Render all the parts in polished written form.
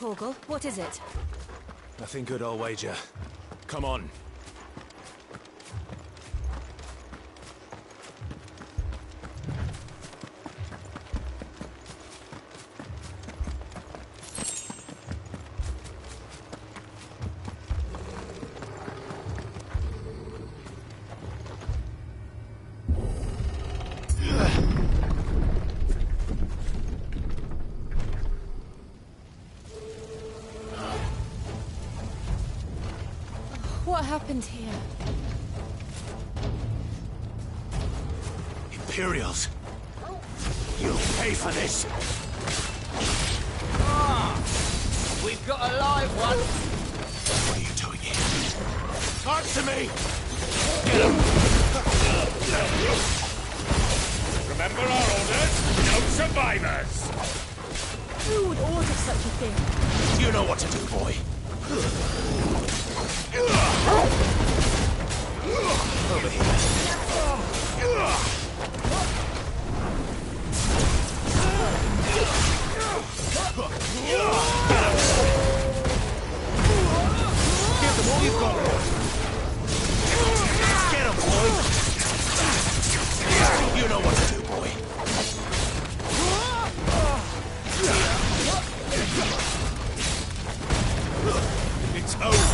Torgal, what is it? Nothing good, I'll wager. Come on. What happened here? Imperials! You'll pay for this! We've got a live one! What are you doing here? Answer me! Get him! Remember our orders? No survivors! Who would order such a thing? You know what to do, boy. Over here. Give them all you've got. Get him, boy. You know what to do, boy. It's over.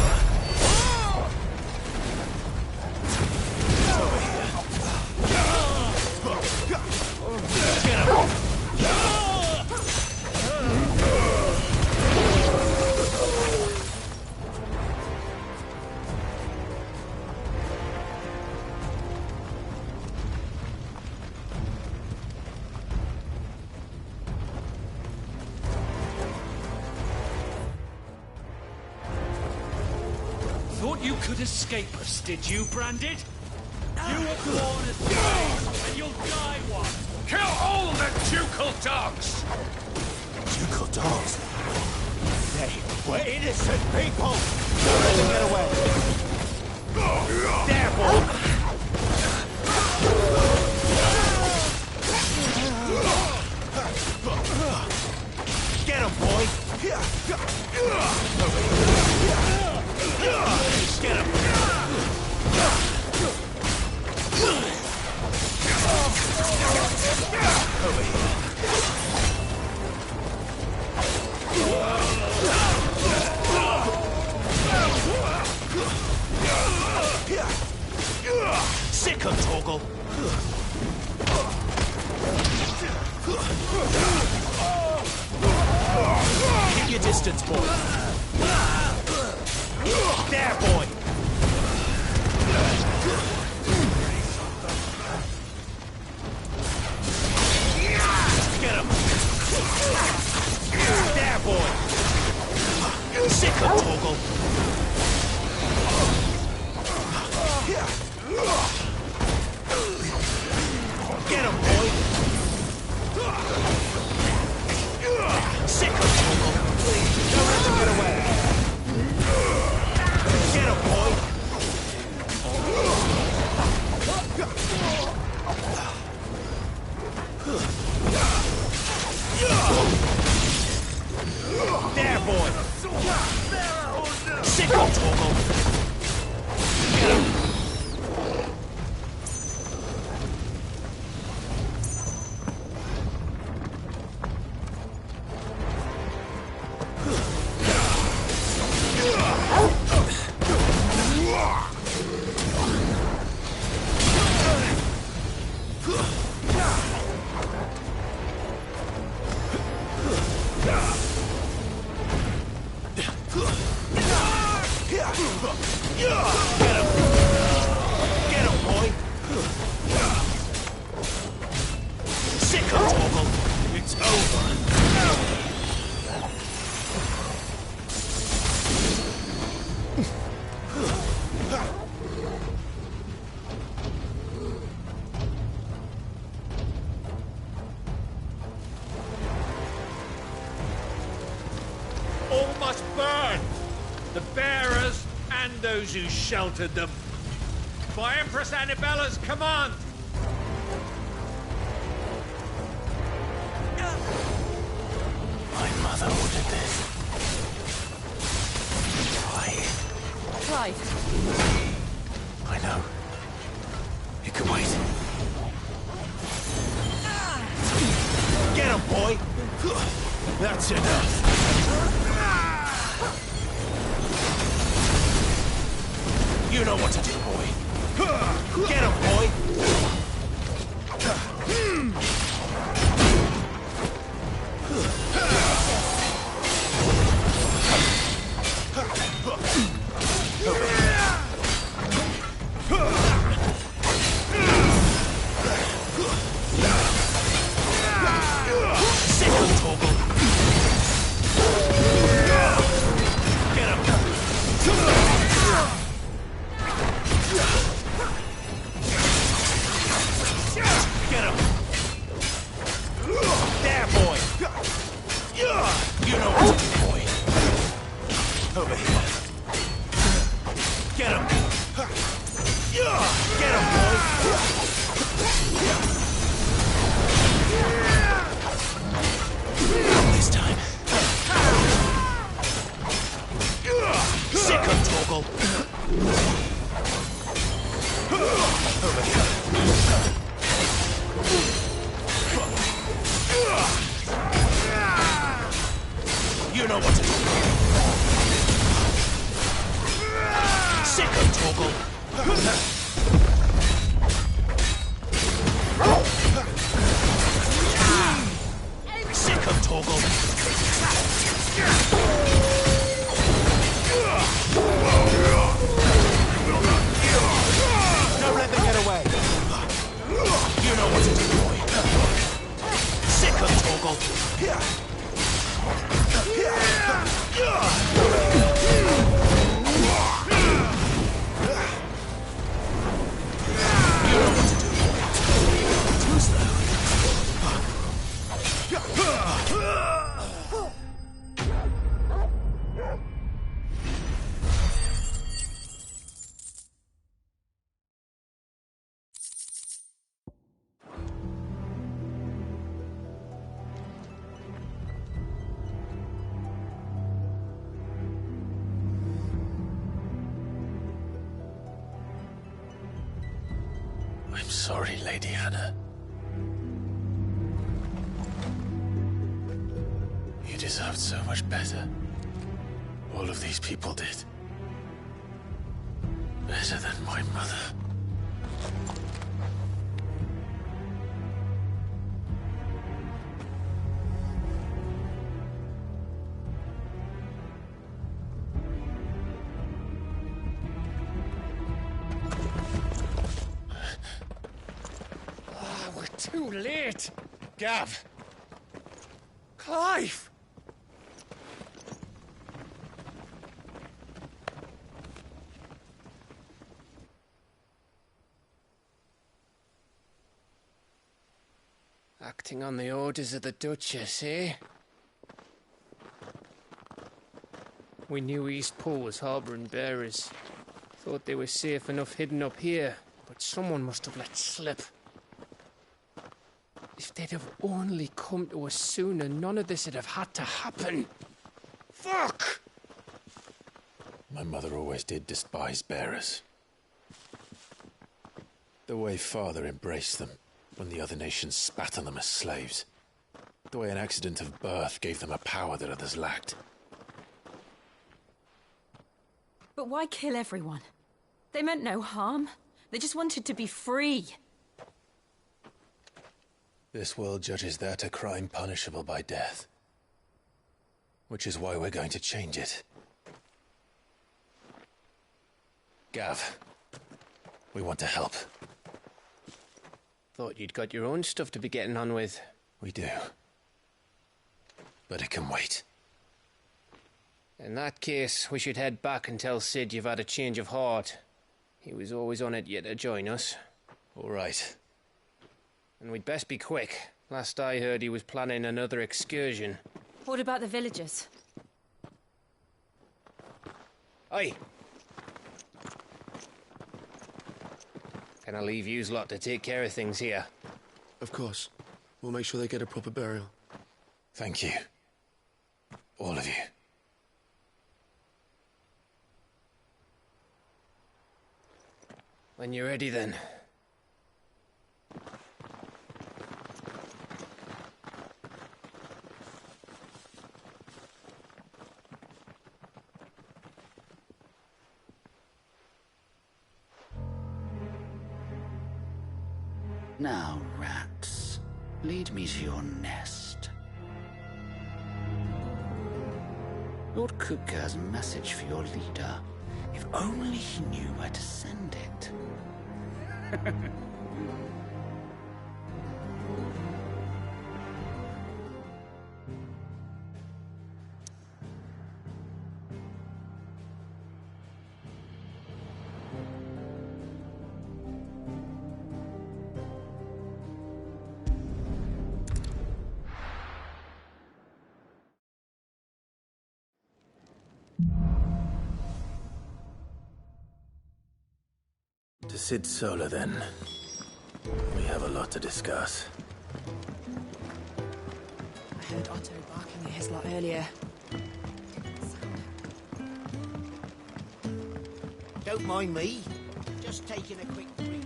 Thought you could escape us, did you, Branded? You were born as slaves, and you'll die one. Kill all the ducal dogs! Ducal dogs? They were innocent people! Don't let them get away! There, boy! Get him, boy! Get him! Over here. Sick of Torgal. Keep your distance, boy. There, boy. Get him. There, boy. Sick of Torgal. Get him, boy. Sick of Torgal. Don't let them get away. Get him, boy. There, boy. Sick of Torgal. Get him. All must burn! The bearers and those who sheltered them. By Empress Annabella's command! My mother ordered this. PS5. I know. You can wait. Get him, boy! That's enough. You know what to do, boy. Get him, boy! You know what to do. Sick of Toggle. Sick of Toggle. Don't let them get away. You know what to do, boy. Sick of Toggle. I'm sorry, Lady Hannah. You deserved so much better. All of these people did. Better than my mother. Too late! Gav! Clive! Acting on the orders of the Duchess, eh? We knew East Pool was harbouring bearers. Thought they were safe enough hidden up here, but someone must have let slip. If they'd have only come to us sooner, none of this would have had to happen. Fuck! My mother always did despise bearers. The way Father embraced them when the other nations spat on them as slaves. The way an accident of birth gave them a power that others lacked. But why kill everyone? They meant no harm. They just wanted to be free. This world judges that a crime punishable by death. Which is why we're going to change it. Gav, we want to help. Thought you'd got your own stuff to be getting on with. We do. But it can wait. In that case, we should head back and tell Sid you've had a change of heart. He was always on it yet to join us. All right. And we'd best be quick. Last I heard, he was planning another excursion. What about the villagers? Aye. Can I leave yous lot to take care of things here? Of course. We'll make sure they get a proper burial. Thank you. All of you. When you're ready, then. Now, rats, lead me to your nest. Lord Kupka has a message for your leader. If only he knew where to send it. To Sid Solar, then. We have a lot to discuss. I heard Otto barking at his lot earlier. Don't mind me. Just taking a quick drink.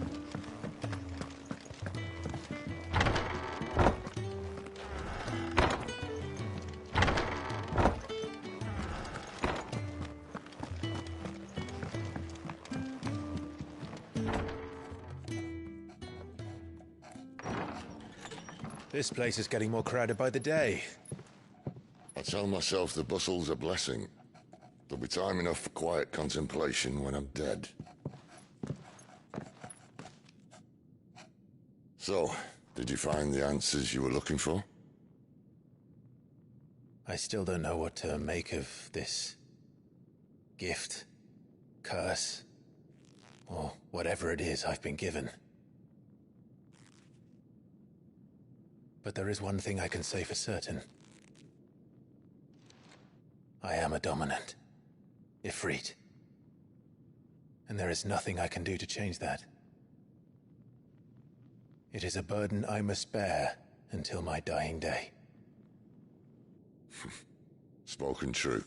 This place is getting more crowded by the day. I tell myself the bustle's a blessing. There'll be time enough for quiet contemplation when I'm dead. So, did you find the answers you were looking for? I still don't know what to make of this gift, curse, or whatever it is I've been given. But there is one thing I can say for certain. I am a dominant, Ifrit. And there is nothing I can do to change that. It is a burden I must bear until my dying day. Spoken true.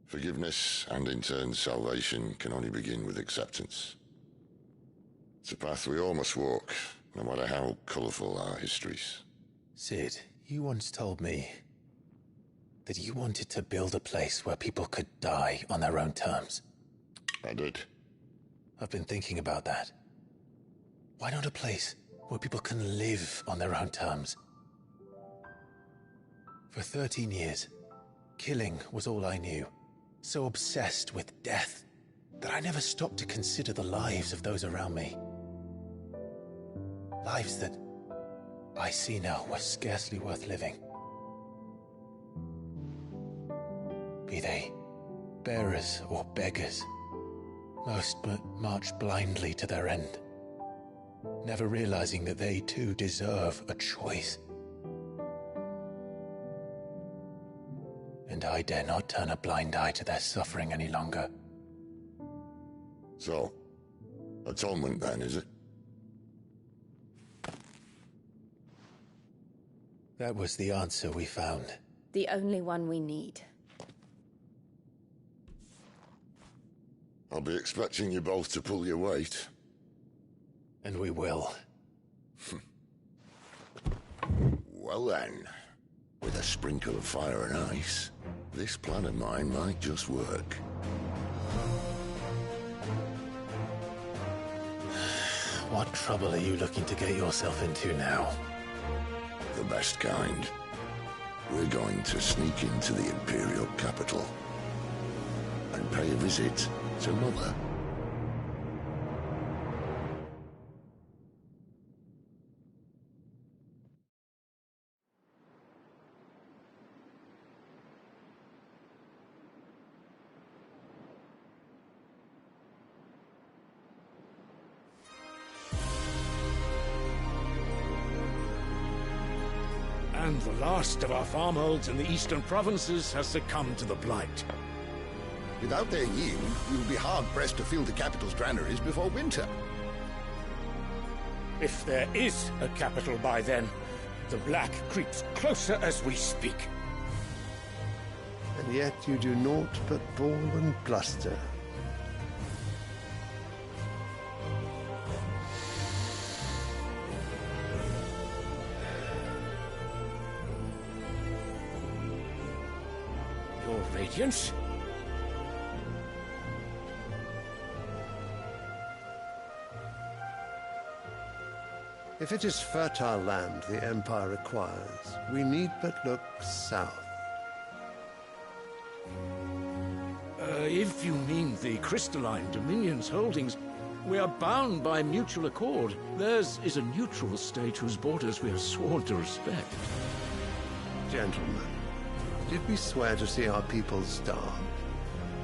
Forgiveness, and in turn salvation, can only begin with acceptance. It's a path we all must walk, no matter how colourful our histories. Sid, you once told me that you wanted to build a place where people could die on their own terms. I did. I've been thinking about that. Why not a place where people can live on their own terms? For 13 years, killing was all I knew. So obsessed with death that I never stopped to consider the lives of those around me. Lives that I see now were scarcely worth living. Be they bearers or beggars, most march blindly to their end, never realizing that they too deserve a choice. And I dare not turn a blind eye to their suffering any longer. So, atonement then, is it? That was the answer we found. The only one we need. I'll be expecting you both to pull your weight. And we will. Well then, with a sprinkle of fire and ice, this plan of mine might just work. What trouble are you looking to get yourself into now? The best kind. We're going to sneak into the Imperial capital and pay a visit to Mother. And the last of our farmholds in the eastern provinces has succumbed to the blight. Without their yield, we will be hard-pressed to fill the capital's granaries before winter. If there is a capital by then, the black creeps closer as we speak. And yet you do naught but bawl and bluster. Radiance. If it is fertile land the Empire requires, we need but look south. If you mean the crystalline Dominion's holdings, we are bound by mutual accord. Theirs is a neutral state whose borders we have sworn to respect. Gentlemen, did we swear to see our people starve?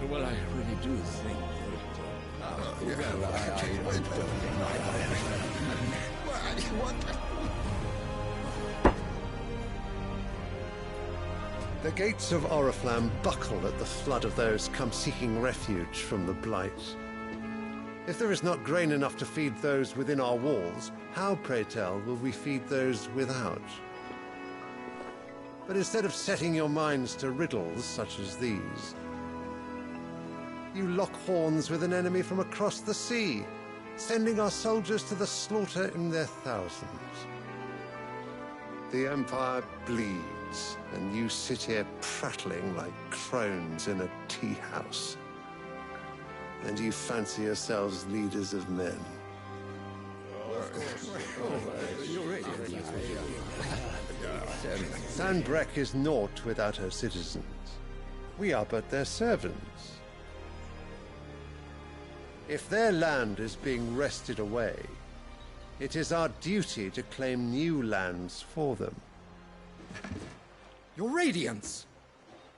Well, I really do think The gates of Oriflamme buckle at the flood of those come seeking refuge from the Blight. If there is not grain enough to feed those within our walls, how, pray tell, will we feed those without? But instead of setting your minds to riddles such as these, you lock horns with an enemy from across the sea, sending our soldiers to the slaughter in their thousands. The Empire bleeds, and you sit here prattling like crones in a tea house. And you fancy yourselves leaders of men. Sanbreque is naught without her citizens. We are but their servants. If their land is being wrested away, it is our duty to claim new lands for them. Your Radiance!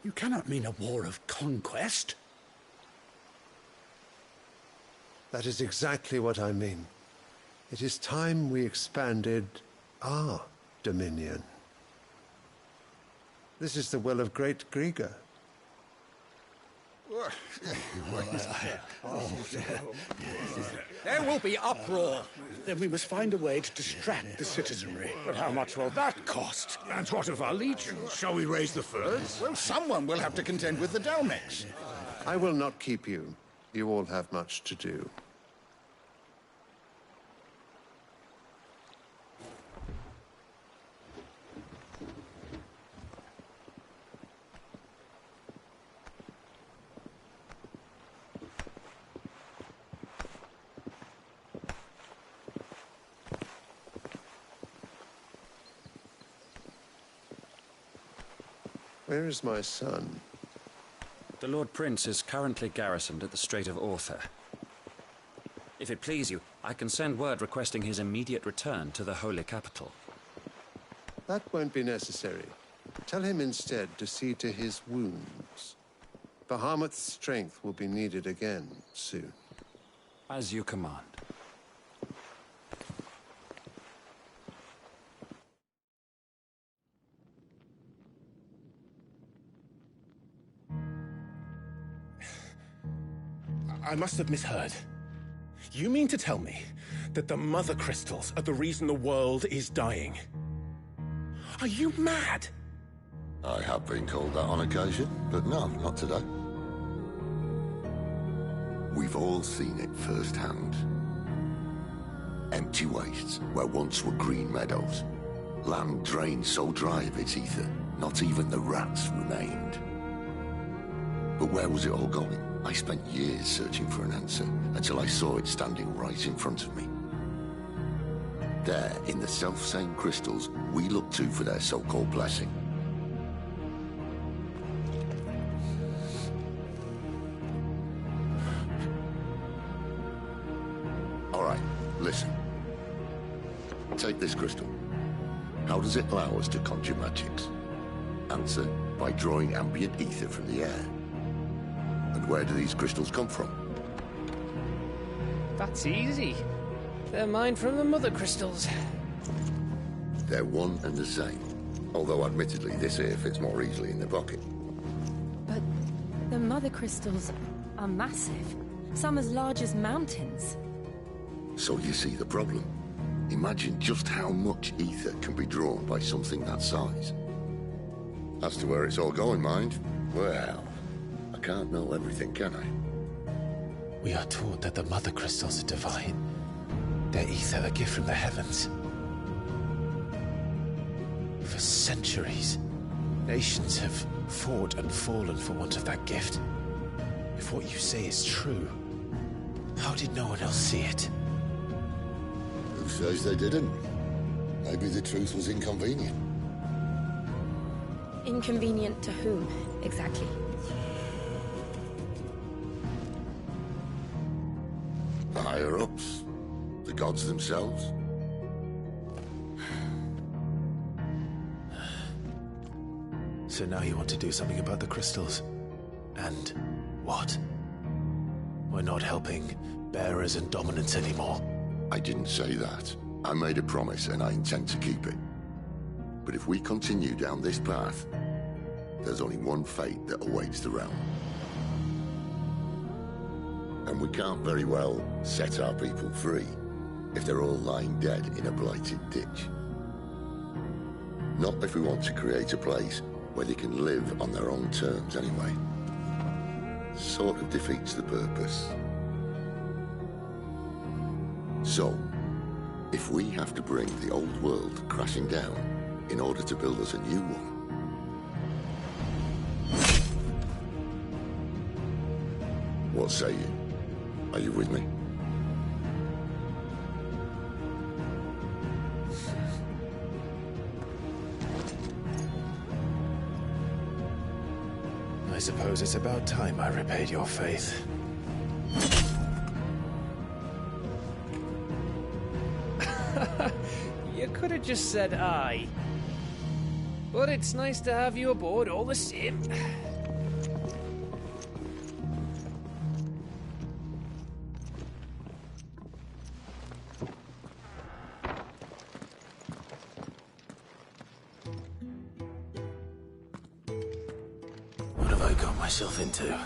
You cannot mean a war of conquest. That is exactly what I mean. It is time we expanded our dominion. This is the will of great Grieger. There will be uproar. Then we must find a way to distract the citizenry. But how much will that cost? And what of our legions? Shall we raise the furs? Well, someone will have to contend with the Dalmex. I will not keep you. You all have much to do. Where is my son? The Lord Prince is currently garrisoned at the Strait of Author. If it please you, I can send word requesting his immediate return to the Holy Capital. That won't be necessary. Tell him instead to see to his wounds. Bahamut's strength will be needed again soon. As you command. I must have misheard. You mean to tell me that the Mother Crystals are the reason the world is dying? Are you mad? I have been called that on occasion, but no, not today. We've all seen it firsthand. Empty wastes where once were green meadows. Land drained so dry of its ether, not even the rats remained. But where was it all going? I spent years searching for an answer, until I saw it standing right in front of me. There, in the self-same crystals we look to for their so-called blessing. All right, listen. Take this crystal. How does it allow us to conjure magics? Answer, by drawing ambient ether from the air. And where do these crystals come from? That's easy. They're mined from the Mother Crystals. They're one and the same. Although admittedly this here fits more easily in the pocket. But the Mother Crystals are massive. Some as large as mountains. So you see the problem. Imagine just how much ether can be drawn by something that size. As to where it's all going, mind, well, I can't know everything, can I? We are taught that the Mother Crystals are divine. Their ether a gift from the heavens. For centuries, nations have fought and fallen for want of that gift. If what you say is true, how did no one else see it? Who says they didn't? Maybe the truth was inconvenient. Inconvenient to whom, exactly? The higher-ups? The gods themselves? So now you want to do something about the crystals. And what? We're not helping bearers and dominants anymore. I didn't say that. I made a promise and I intend to keep it. But if we continue down this path, there's only one fate that awaits the realm. And we can't very well set our people free if they're all lying dead in a blighted ditch. Not if we want to create a place where they can live on their own terms anyway. Sort of defeats the purpose. So, if we have to bring the old world crashing down in order to build us a new one, what say you? Are you with me? I suppose it's about time I repaid your faith. You could have just said aye. But it's nice to have you aboard all the same. What have I got myself into?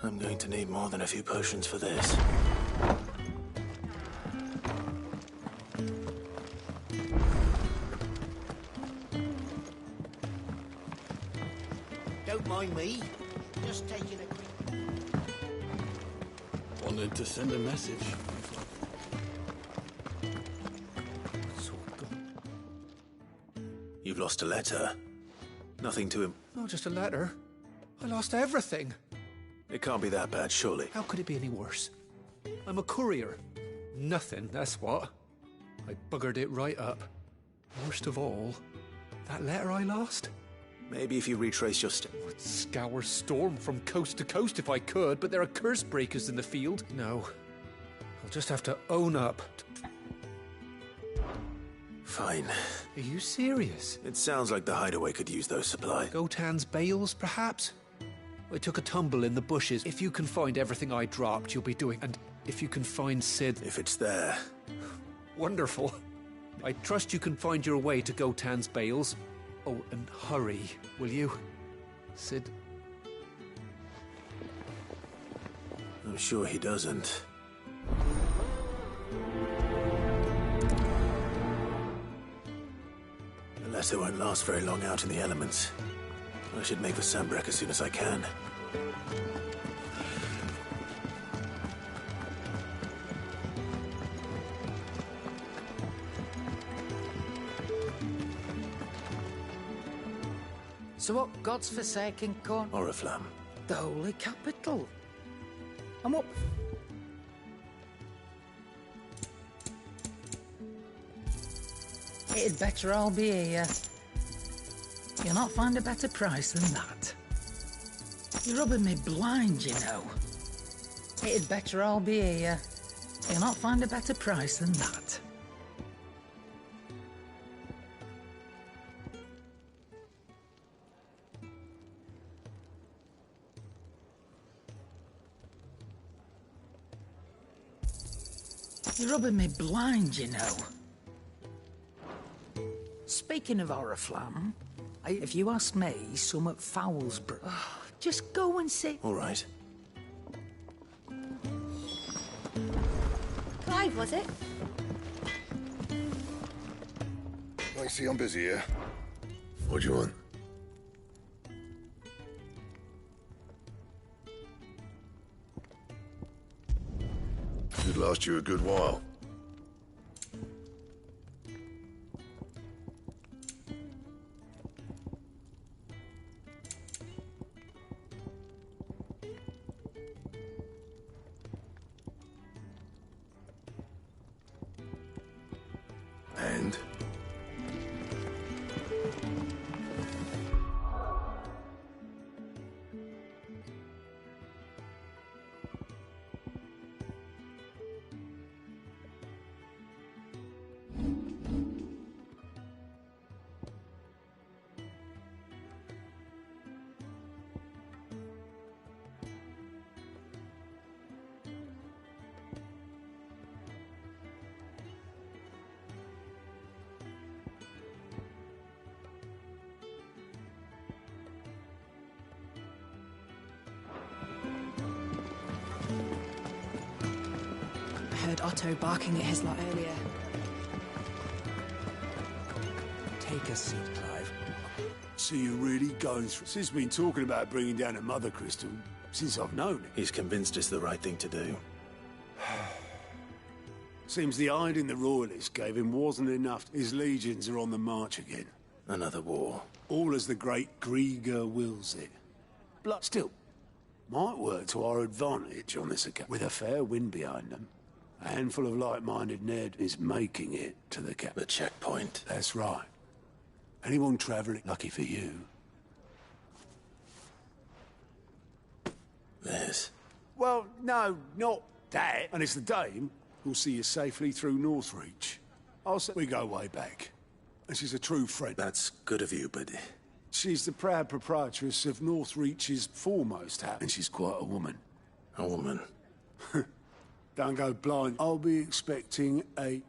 I'm going to need more than a few potions for this. Don't mind me. Just taking a quick... Wanted to send a message. You've lost a letter. Nothing to him. Not just a letter. I lost everything. It can't be that bad, surely. How could it be any worse? I'm a courier. Nothing, that's what. I buggered it right up. Worst of all, that letter I lost? Maybe if you retrace your steps. I'd scour Storm from coast to coast if I could, but there are curse breakers in the field. No. I'll just have to own up. Fine. Are you serious? It sounds like the hideaway could use those supplies. Gotan's bales, perhaps? I took a tumble in the bushes. If you can find everything I dropped, you'll be doing... And if you can find Sid... If it's there. Wonderful. I trust you can find your way to Gotan's bales. Oh, and hurry, will you? Sid... I'm sure he doesn't. The letter won't last very long out in the elements. I should make for Sambrek as soon as I can. So what God's forsaken corn? Oriflamme. The holy capital. And what... It'd better all be here. You'll not find a better price than that. You're rubbing me blind, you know. It'd better all be here. You'll not find a better price than that. You're rubbing me blind, you know. Speaking of Oriflamme, if you ask me, some at Foulsborough. Just go and sit. All right. Clive, was it? I see I'm busy here. What do you want? Should last you a good while. Otto barking at his lot earlier. Take a seat, Clive. So you're really going through... Sis been talking about bringing down a mother crystal since I've known him. He's convinced it's the right thing to do. Seems the hiding the royalists gave him wasn't enough. His legions are on the march again. Another war. All as the great Grieger wills it. But still, might work to our advantage on this account. With a fair wind behind them, a handful of like-minded Ned is making it to the cap. The checkpoint. That's right. Anyone travelling, lucky for you. This? Well, no, not that. And it's the dame who'll see you safely through Northreach. I'll say we go way back. And she's a true friend. That's good of you, but... She's the proud proprietress of Northreach's foremost house. And she's quite a woman. A woman? Don't go blind. I'll be expecting a...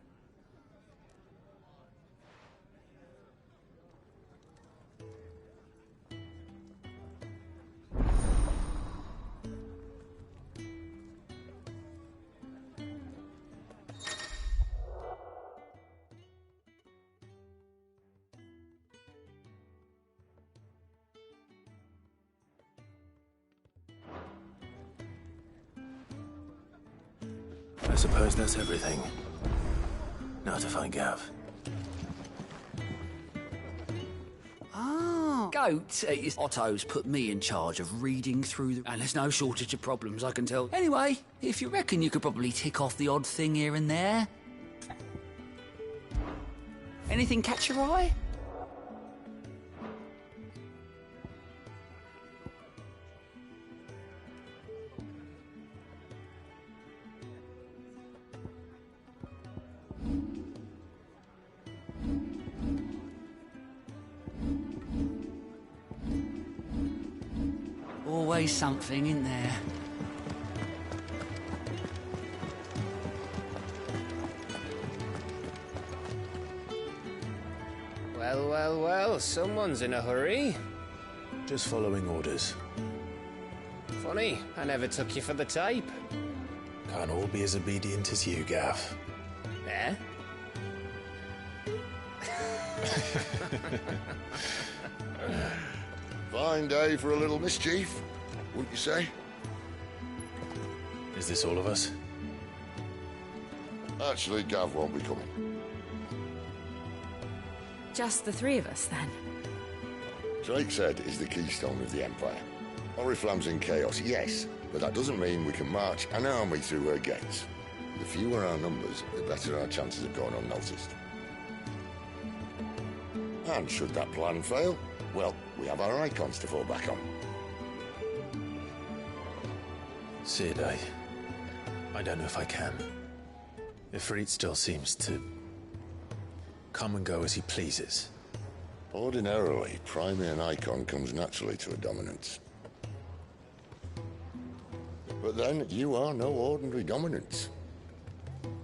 I suppose that's everything. Now to find Gav. Ah, goat. Otto's put me in charge of reading through the... And there's no shortage of problems, I can tell. Anyway, if you reckon you could probably tick off the odd thing here and there. Anything catch your eye? Always something in there. Well, well, well, someone's in a hurry. Just following orders. Funny, I never took you for the type. Can't all be as obedient as you, Gav. Eh? Fine day for a little mischief, wouldn't you say? Is this all of us? Actually, Gav won't be coming. Just the three of us, then? Drake's Head is the keystone of the Empire. Oriflamme's in chaos, yes, but that doesn't mean we can march an army through her gates. The fewer our numbers, the better our chances of going unnoticed. And should that plan fail, well, we have our icons to fall back on. Sid, I don't know if I can. Ifrit still seems to come and go as he pleases. Ordinarily, priming an icon comes naturally to a dominance. But then, you are no ordinary dominance.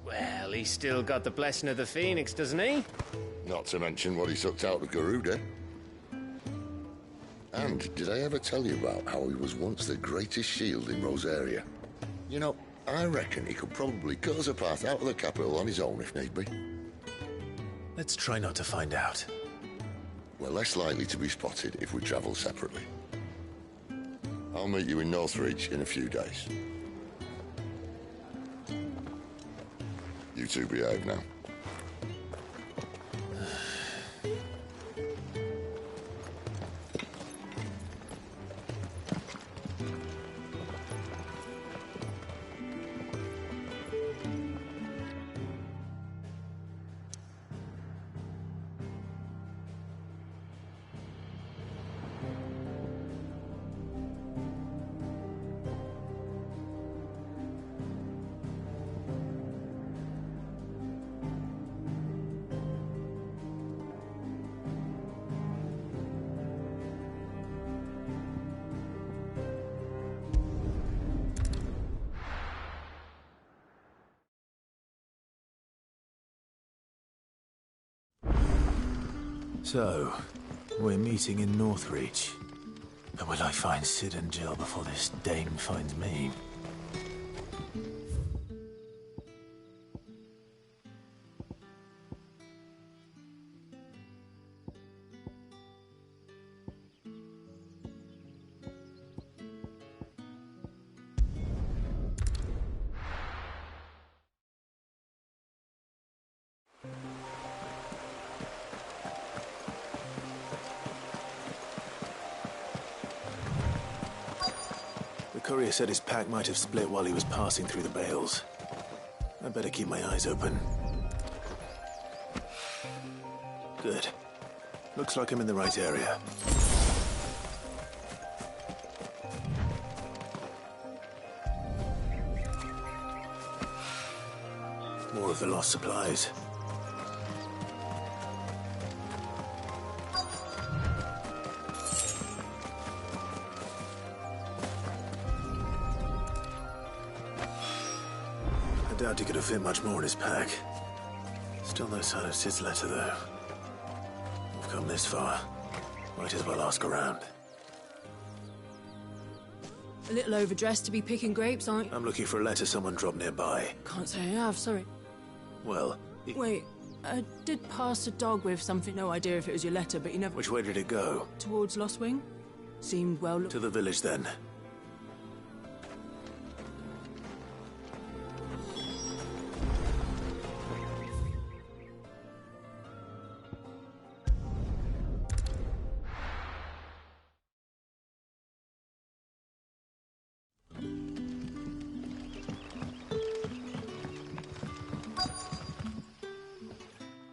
Well, he's still got the blessing of the Phoenix, doesn't he? Not to mention what he sucked out of Garuda. And did I ever tell you about how he was once the greatest shield in Rosaria? You know, I reckon he could probably cut us a path out of the capital on his own if need be. Let's try not to find out. We're less likely to be spotted if we travel separately. I'll meet you in Northreach in a few days. You two behave now. So, we're meeting in Northreach. But will I find Sid and Jill before this dame finds me? Courier said his pack might have split while he was passing through the bales. I'd better keep my eyes open. Good. Looks like I'm in the right area. More of the lost supplies. I doubt he could have fit much more in his pack. Still no sign of Sid's letter, though. We've come this far. Might as well ask around. A little overdressed to be picking grapes, aren't you? I'm looking for a letter someone dropped nearby. Can't say I have, sorry. Well... Wait, I did pass a dog with something. No idea if it was your letter, but you never... Which way did it go? Towards Lost Wing. Seemed well... To the village, then.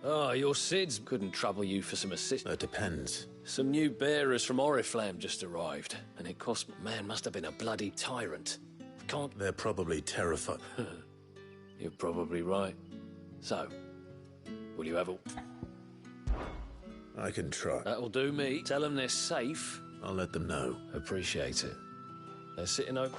Oh, your Sids couldn't trouble you for some assistance. That depends. Some new bearers from Oriflamme just arrived, and it cost... Man, must have been a bloody tyrant. Can't... They're probably terrified. You're probably right. So, will you have a... I can try. That'll do me. Tell them they're safe. I'll let them know. Appreciate it. They're sitting open...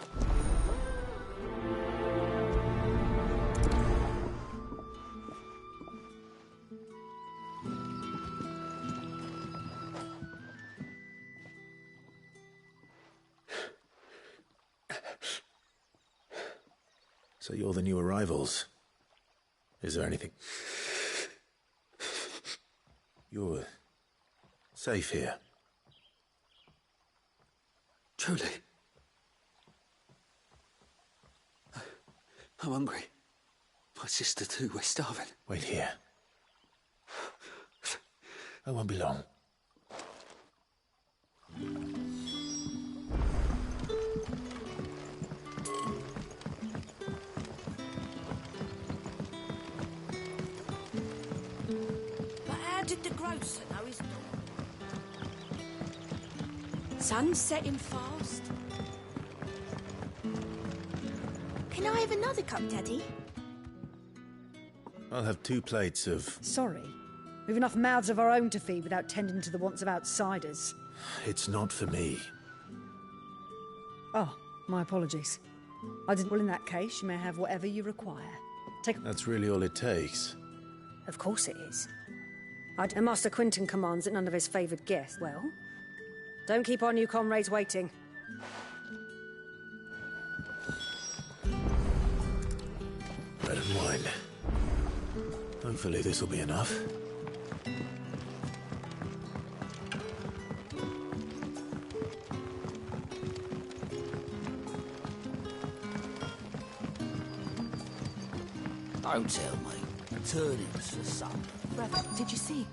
So you're the new arrivals. Is there anything... You're... safe here. Truly. I'm hungry. My sister too, we're starving. Wait here. I won't be long. Did the grocer know his door? Sun's setting fast. Can I have another cup, Daddy? I'll have 2 plates of... Sorry. We've enough mouths of our own to feed without tending to the wants of outsiders. It's not for me. Oh, my apologies. I didn't... Well, in that case, you may have whatever you require. Take... That's really all it takes. Of course it is. And Master Quinton commands that none of his favoured guests... Well, don't keep our new comrades waiting. Bread and wine. Hopefully this will be enough. Don't tell me. Turnips for supper. Brother, did you see?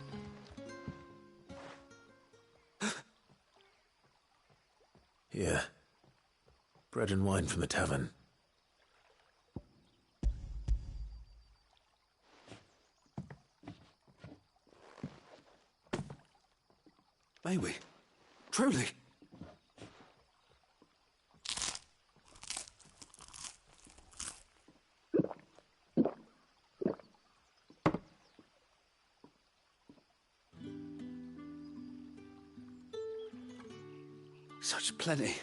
Here. Bread and wine from the tavern. May we? Truly? Such plenty.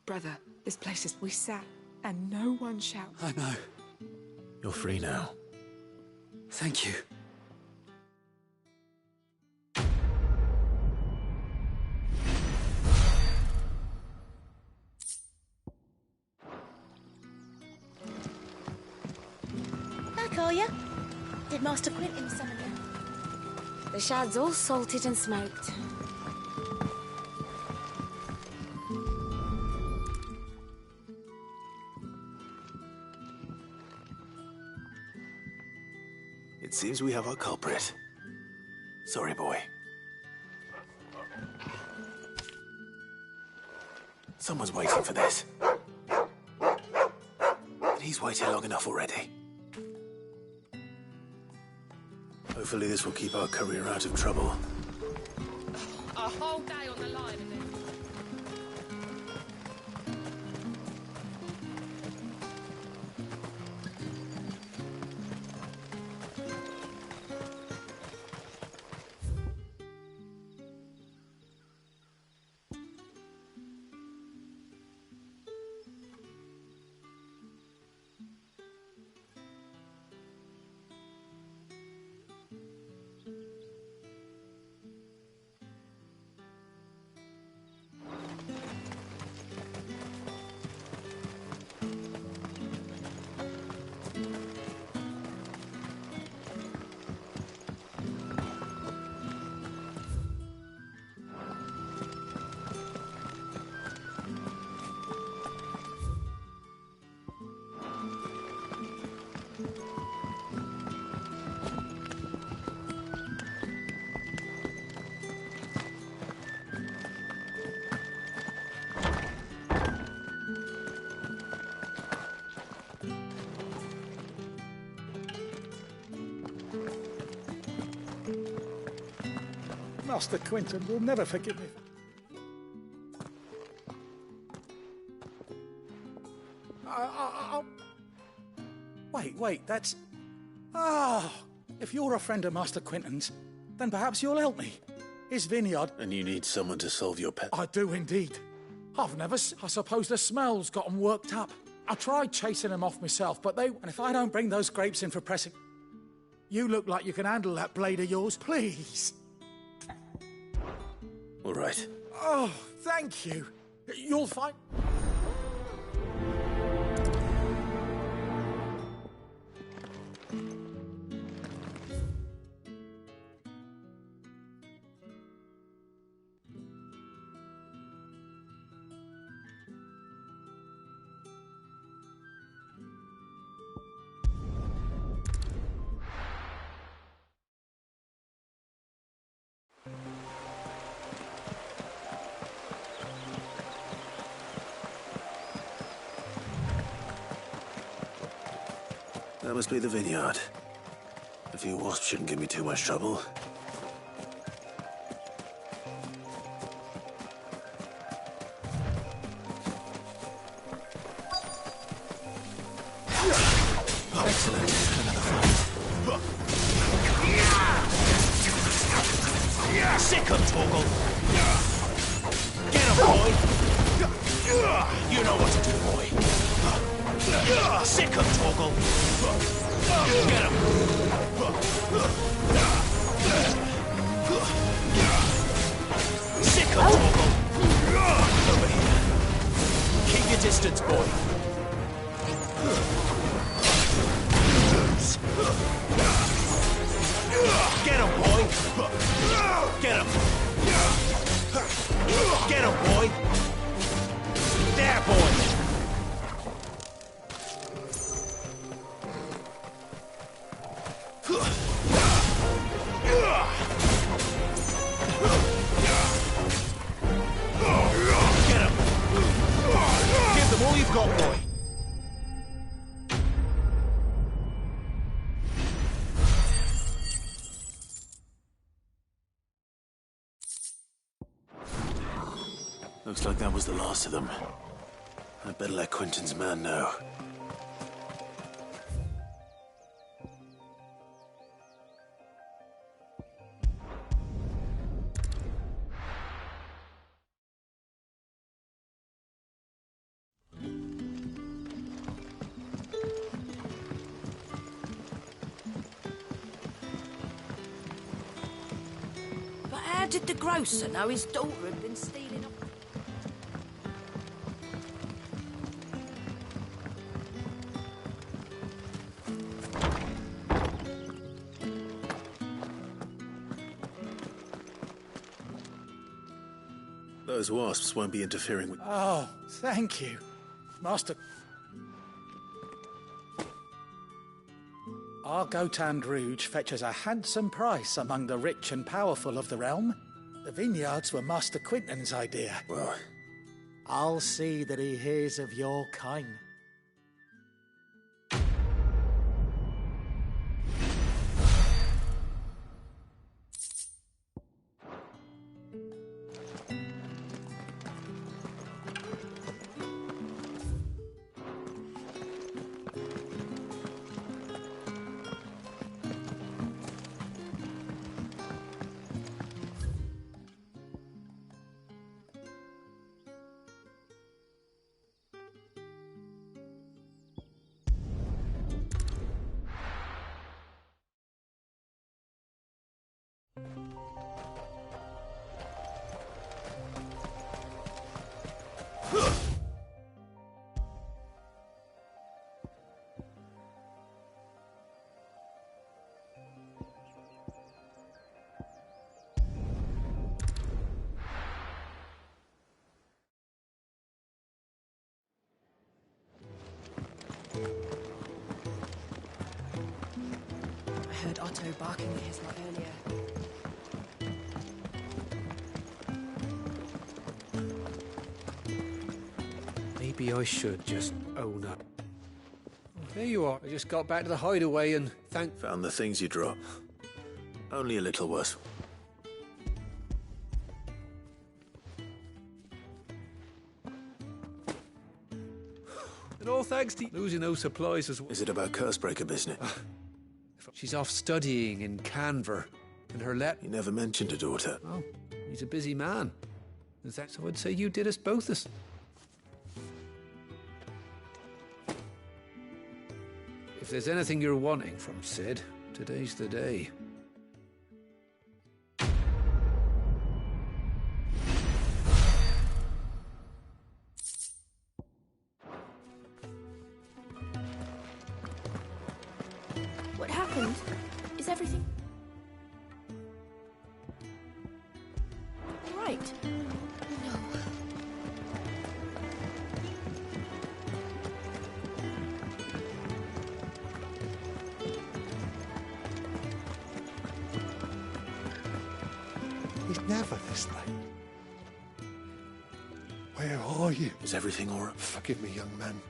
Brother, this place is... We sat, and no one shouted. I know. You're free now. Thank you. Back, are you? Did Master Quinton summon you? The shad's all salted and smoked. It seems we have our culprit. Sorry, boy. Someone's waiting for this. He's waited long enough already. Hopefully this will keep our courier out of trouble. A whole day on the line and then... Master Quinton will never forgive me. Wait, that's... Ah, if you're a friend of Master Quinton's, then perhaps you'll help me. His vineyard... And you need someone to solve your pet... I do indeed. I suppose the smell's got 'em worked up. I tried chasing them off myself, but they... And if I don't bring those grapes in for pressing... You look like you can handle that blade of yours, please. All right. Oh, thank you. You'll find... That must be the vineyard. A few wasps shouldn't give me too much trouble. Excellent. Another fight. Sick of Torgal! Get him, boy! You know what to do, boy. Sick of Torgal! Get him! Sick of Torgal! Over here. Keep your distance, boy. Get him, boy! Get him! Get him, boy! There, boy! Get him! Give them all you've got, boy! Looks like that was the last of them. I'd better let Quinton's man know. But how did the grocer know his daughter had been stealing off? Those wasps won't be interfering with... Oh, thank you, Master... Our Gotand Rouge fetches a handsome price among the rich and powerful of the realm. The vineyards were Master Quinton's idea. Well... I'll see that he hears of your kind. Otto barking at his lot earlier. Maybe I should just own up. There you are. I just got back to the hideaway and Found the things you dropped. Only a little worse. And all thanks to losing those supplies as well. Is it about Cursebreaker business? She's off studying in Canver, and her You never mentioned a daughter. Oh, he's a busy man. Is that so? I'd say you did us both this. If there's anything you're wanting from Sid, today's the day. What happened? Is everything... right? No. He's never this late. Where are you? Is everything all right? Forgive me, young man.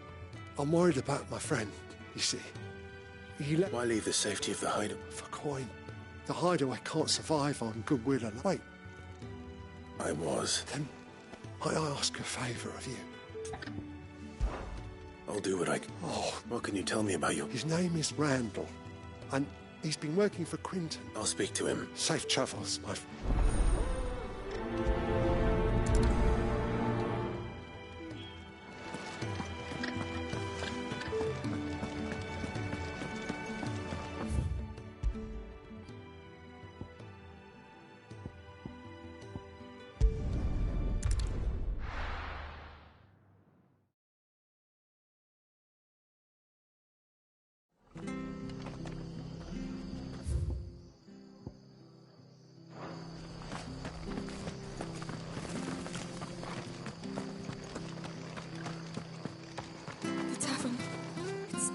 I'm worried about my friend, you see. Why leave the safety of the hideaway? For coin. The hideaway can't survive on goodwill alone. Wait. I was. Then I ask a favour of you. I'll do what I can. Oh. What can you tell me about you? His name is Randall, and he's been working for Quinton. I'll speak to him. Safe travels, my friend.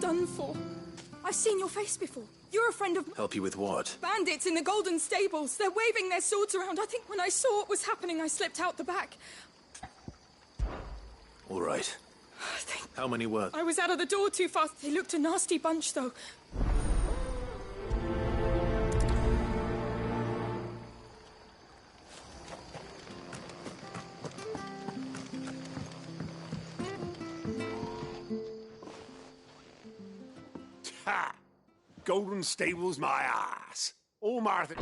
Done for. I've seen your face before. You're a friend of... Help you with what? Bandits in the Golden Stables. They're waving their swords around. I think when I saw what was happening, I slipped out the back. All right. How many were? I was out of the door too fast. They looked a nasty bunch, though. Ha! Golden Stables, my ass. All Martha.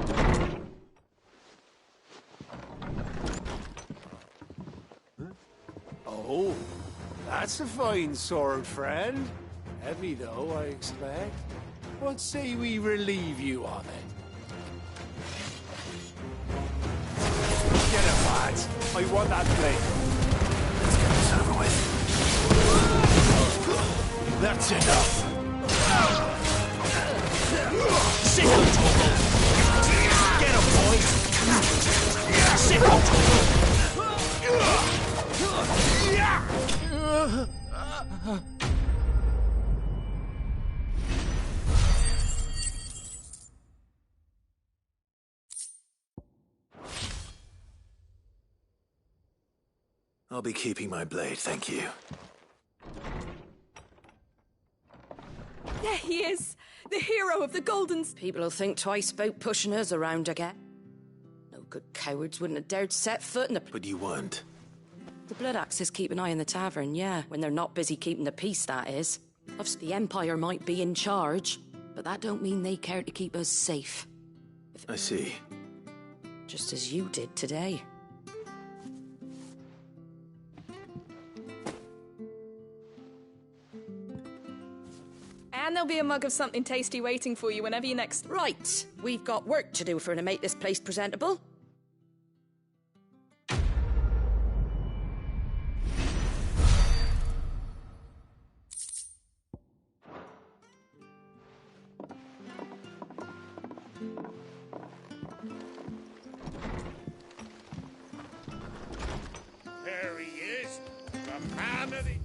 Huh? Oh, that's a fine sword, friend. Heavy, though, I expect. What say we relieve you of it? Get it, lads. I want that blade. Let's get this over with. That's enough. Sick of Torgal! Get him, boys! Sick of Torgal! I'll be keeping my blade, thank you. There he is! The hero of the Golden... People will think twice about pushing us around again. No good cowards wouldn't have dared set foot in the... But you weren't. The Blood Axes keep an eye on the tavern, yeah. When they're not busy keeping the peace, that is. Obviously, the Empire might be in charge, but that don't mean they care to keep us safe. I see. Just as you did today. And there'll be a mug of something tasty waiting for you whenever you next... Right. We've got work to do for her to make this place presentable. There he is, the man of the...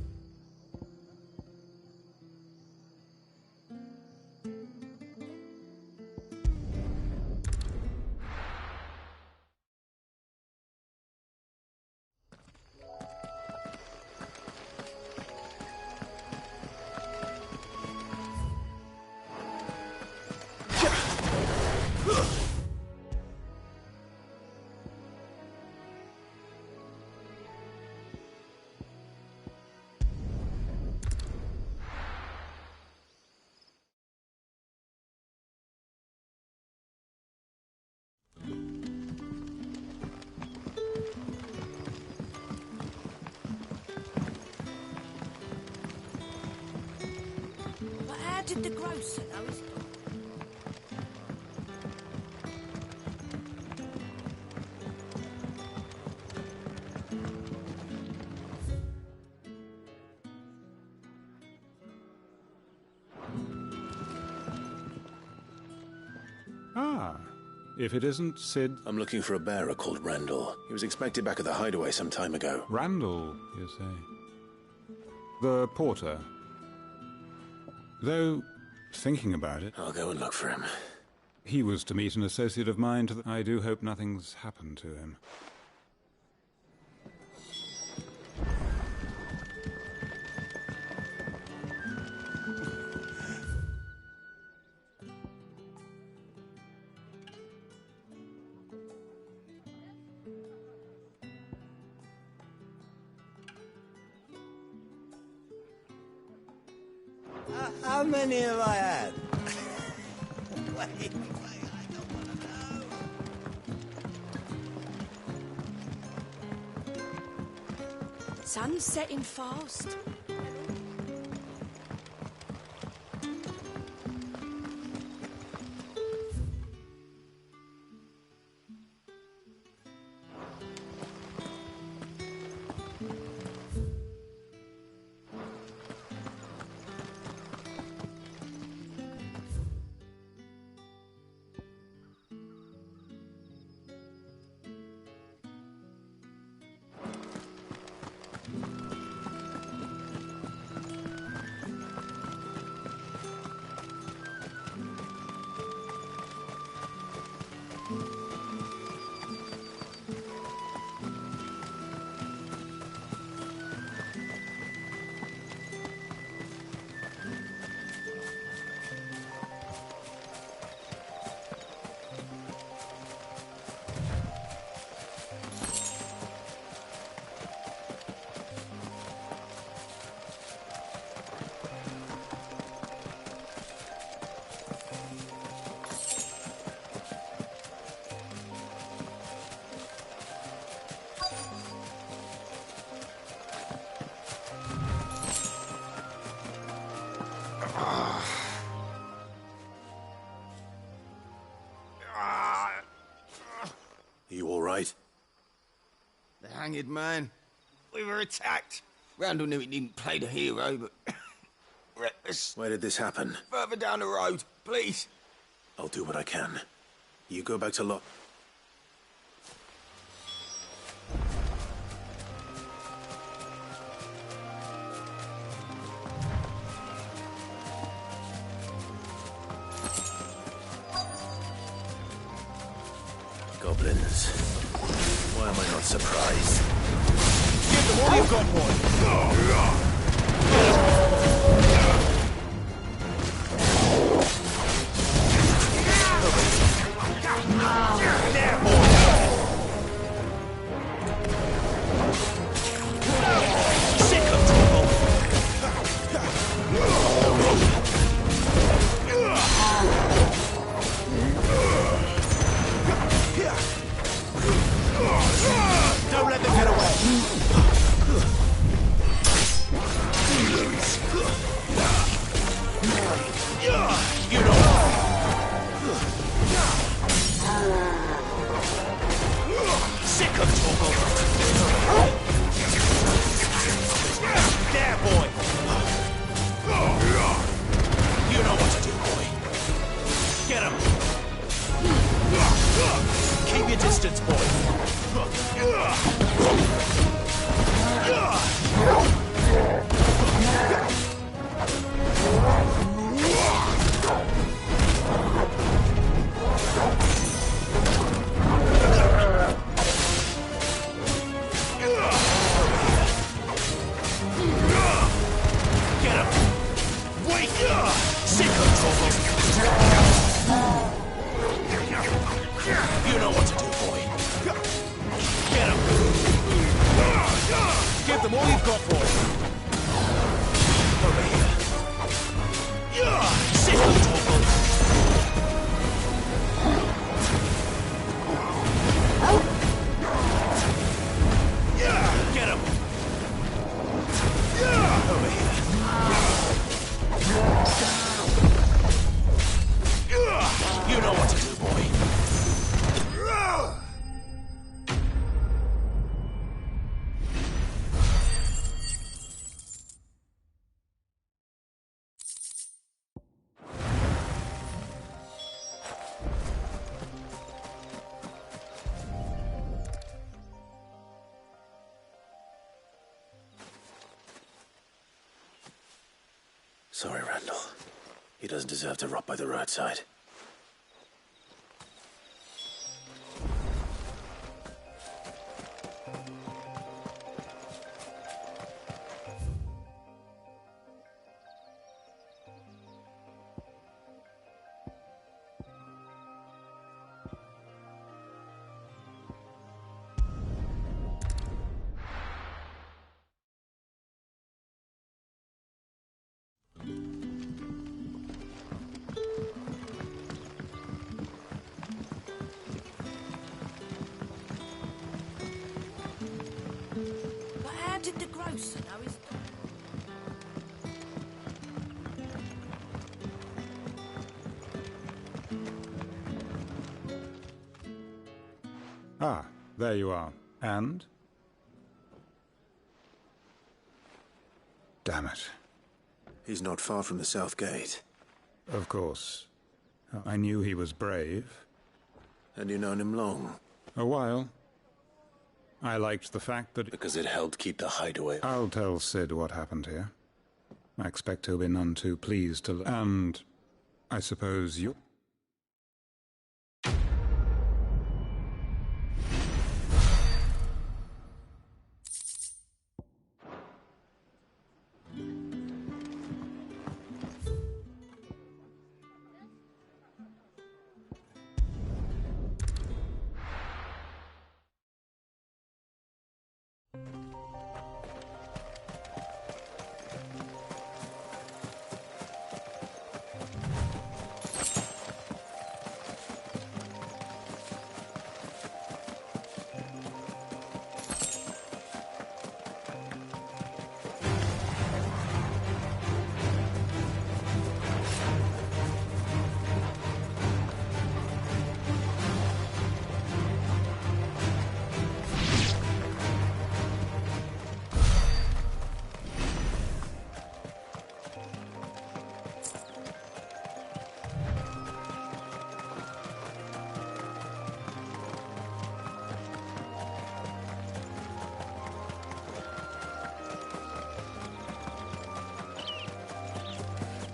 that at the grocer, though, is it? Ah, if it isn't Sid... I'm looking for a bearer called Randall. He was expected back at the hideaway some time ago. Randall, you say? The porter. Though, thinking about it... I'll go and look for him. He was to meet an associate of mine. I do hope nothing's happened to him. How many have I had? Wait, I don't want to know. Sun's setting fast. You all right? The hanged man. We were attacked. Randall knew he didn't play the hero, but... reckless. Where did this happen? Further down the road, please. I'll do what I can. You go back to Lot. Goblins. Why am I not surprised? Give them all you've got, boy! There, boy! Sick of trouble! Don't let them get away! You know... Sick of trouble! There, boy! You know what to do, boy. Get him! Keep your distance, boy. Get him! Wait! Sick of trouble! You know what to do, boy. Get him! Give them all you've got, boy. Over here. Sick of trouble! Get him! Over here. Sorry, Randall. He doesn't deserve to rot by the roadside. But how did the grocer know his... Ah, there you are. And? Damn it. He's not far from the South Gate. Of course. I knew he was brave. And you known him long? A while. I liked the fact that... Because it helped keep the hideaway. I'll tell Sid what happened here. I expect he'll be none too pleased to... And I suppose you...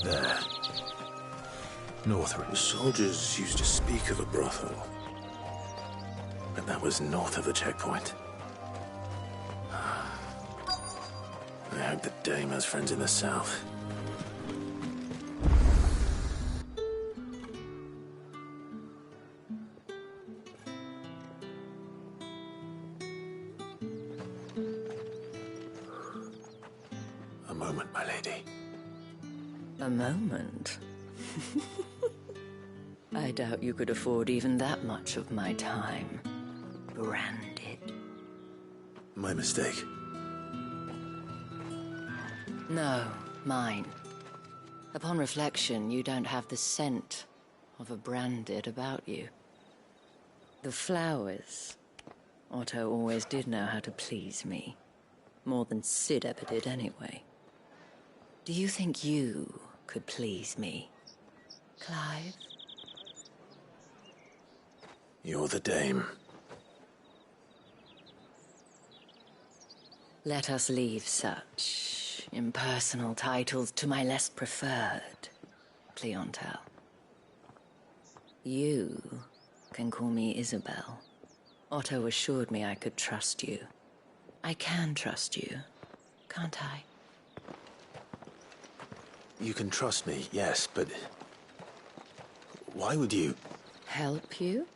There. North. The soldiers used to speak of a brothel. But that was north of the checkpoint. I hope the dame has friends in the south. A moment, my lady. A moment? I doubt you could afford even that much of my time. Branded. My mistake. No, mine. Upon reflection, you don't have the scent of a branded about you. The flowers. Otto always did know how to please me. More than Sid ever did anyway. Do you think you could please me, Clive? You're the dame. Let us leave such impersonal titles to my less preferred clientele. You can call me Isabel. Otto assured me I could trust you. I can trust you, can't I? You can trust me, yes, but... why would you... Help you?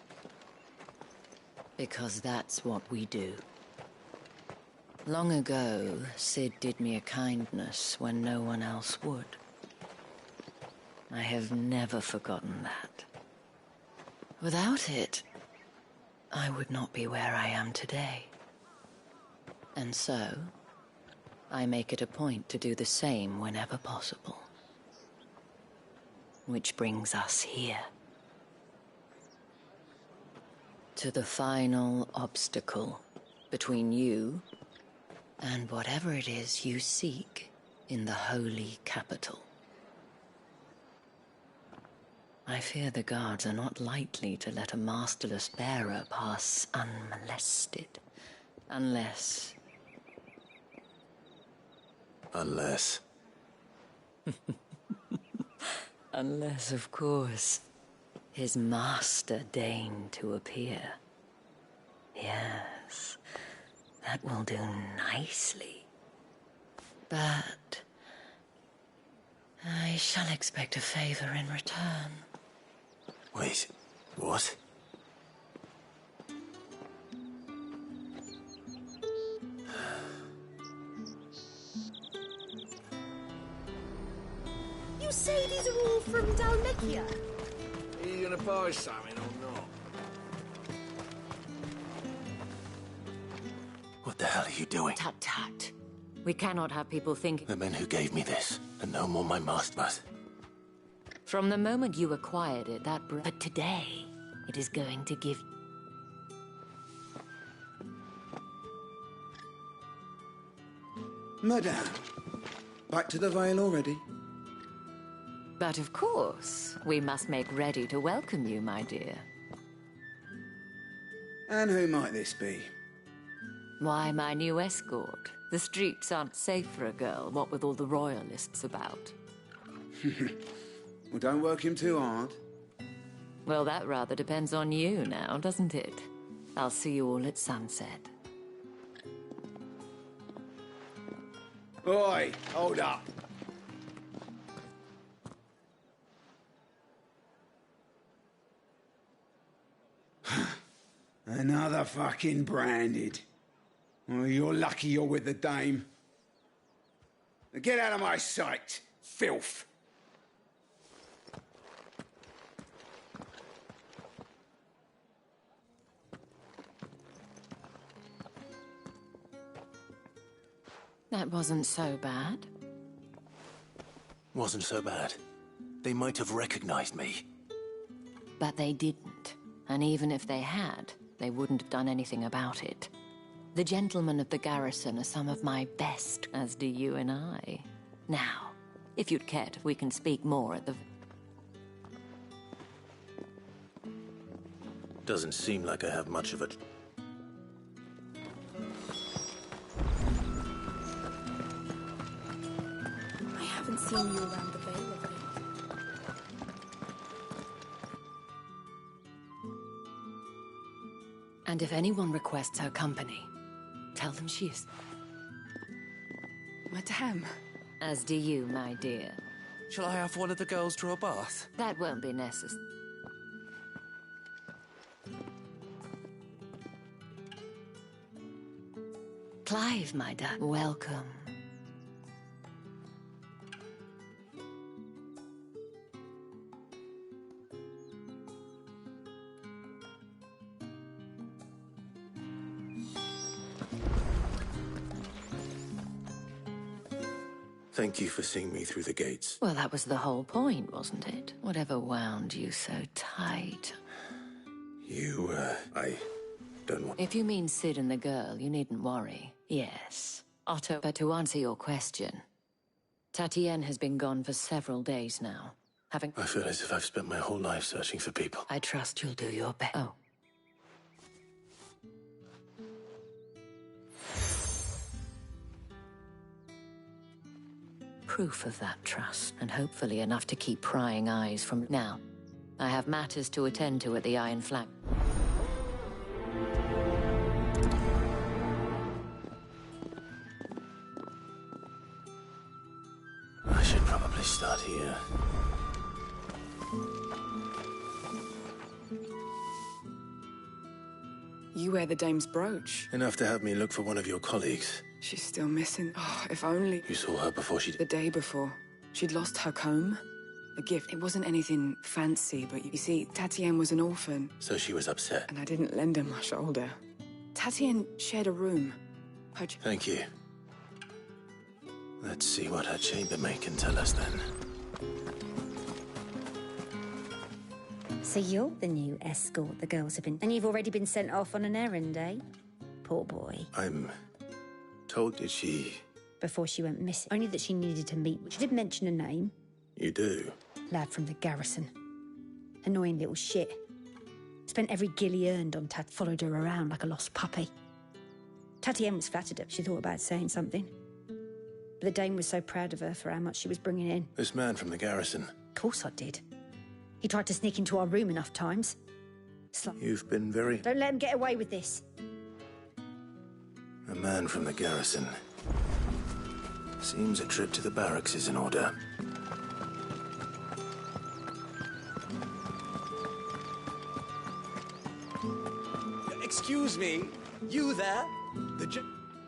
Because that's what we do. Long ago, Sid did me a kindness when no one else would. I have never forgotten that. Without it, I would not be where I am today. And so, I make it a point to do the same whenever possible. Which brings us here. To the final obstacle between you and whatever it is you seek in the holy capital. I fear the guards are not likely to let a masterless bearer pass unmolested, unless... Unless... Unless, of course, his master deigned to appear. Yes, that will do nicely. But I shall expect a favor in return. Wait, what? You say these are all from Dalmekia? Are you gonna buy something or not? What the hell are you doing? Tut tut. We cannot have people thinking. The men who gave me this are no more my masters. From the moment you acquired it, but today, it is going to give. Madame, back to the Vale already? But of course, we must make ready to welcome you, my dear. And who might this be? Why, my new escort. The streets aren't safe for a girl, what with all the royalists about. Well, don't work him too hard. Well, that rather depends on you now, doesn't it? I'll see you all at sunset. Oi, hold up. Another fucking branded. Well, you're lucky you're with the dame. Now get out of my sight, filth. That wasn't so bad. Wasn't so bad. They might have recognized me. But they didn't. And even if they had, they wouldn't have done anything about it. The gentlemen of the garrison are some of my best, as do you and I. Now, if you'd care to, we can speak more at the... Doesn't seem like I have much of a... I haven't seen you around the Vale of late. And if anyone requests her company, tell them she is... Madame. As do you, my dear. Shall I have one of the girls draw a bath? That won't be necessary. Clive, my dad, welcome. Thank you for seeing me through the gates. Well, that was the whole point, wasn't it? Whatever wound you so tight. I don't want... If you mean Sid and the girl, you needn't worry. Yes, Otto. But to answer your question, Tatienne has been gone for several days now. I feel as if I've spent my whole life searching for people. I trust you'll do your best. Oh. Proof of that trust, and hopefully enough to keep prying eyes from... Now, I have matters to attend to at the Iron Flag. I should probably start here. You wear the dame's brooch. Enough to have me look for one of your colleagues. She's still missing. Oh, if only... You saw her before she... The day before. She'd lost her comb. A gift. It wasn't anything fancy, but you see, Tatienne was an orphan. So she was upset. And I didn't lend her my shoulder. Tatienne shared a room. Thank you. Let's see what her chambermaid can tell us then. So you're the new escort the girls have been... And you've already been sent off on an errand, eh? Poor boy. I'm told that she... Before she went missing. Only that she needed to meet... She did mention a name. You do? Lad from the garrison. Annoying little shit. Spent every guil he earned on Tat, followed her around like a lost puppy. Tatienne was flattered up. She thought about saying something. But the dame was so proud of her for how much she was bringing in. This man from the garrison, Of course I did. He tried to sneak into our room enough times. You've been very... Don't let him get away with this. A man from the garrison. Seems a trip to the barracks is in order. Excuse me, you there?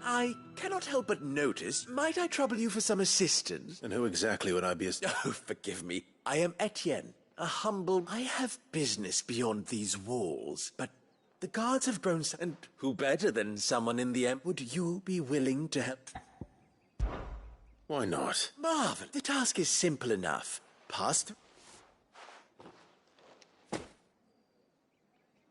I cannot help but notice. Might I trouble you for some assistance? And who exactly would I be? Oh, forgive me. I am Etienne, a humble... I have business beyond these walls, but the guards have grown... And who better than someone in the... Would you be willing to help? Why not? Marvin, the task is simple enough. Pass through...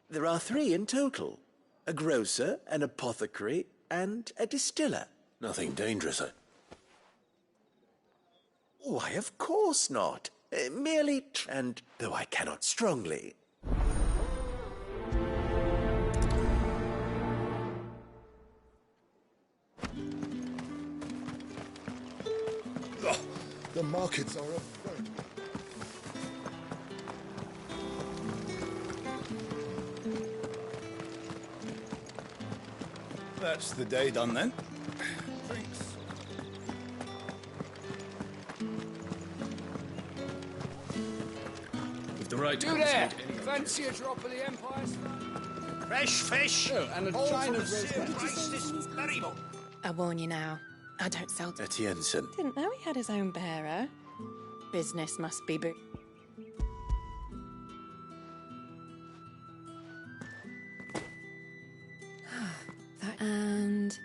There are 3 in total. A grocer, an apothecary, and a distiller. Nothing dangerous, Why, of course not. Merely... And though I cannot strongly... Oh, the markets are afraid. That's the day done then. Drinks. With the right... You there! Fancy a drop of the Empire's fresh fish? Oh, and a All china from of the rosemary. price this very much. I warn you now, I don't sell... Etienneson. Didn't know he had his own bearer. Business must be And...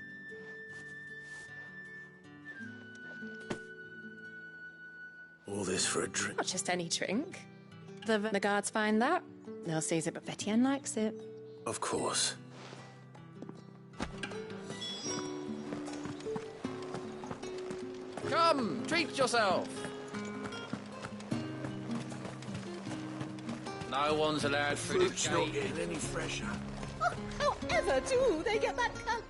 All this for a drink? Not just any drink. The guards find that, they'll seize it, but Etienne likes it. Of course. Come, treat yourself. No one's allowed through Fruit's the not gate. getting any fresher. However do they get that cut?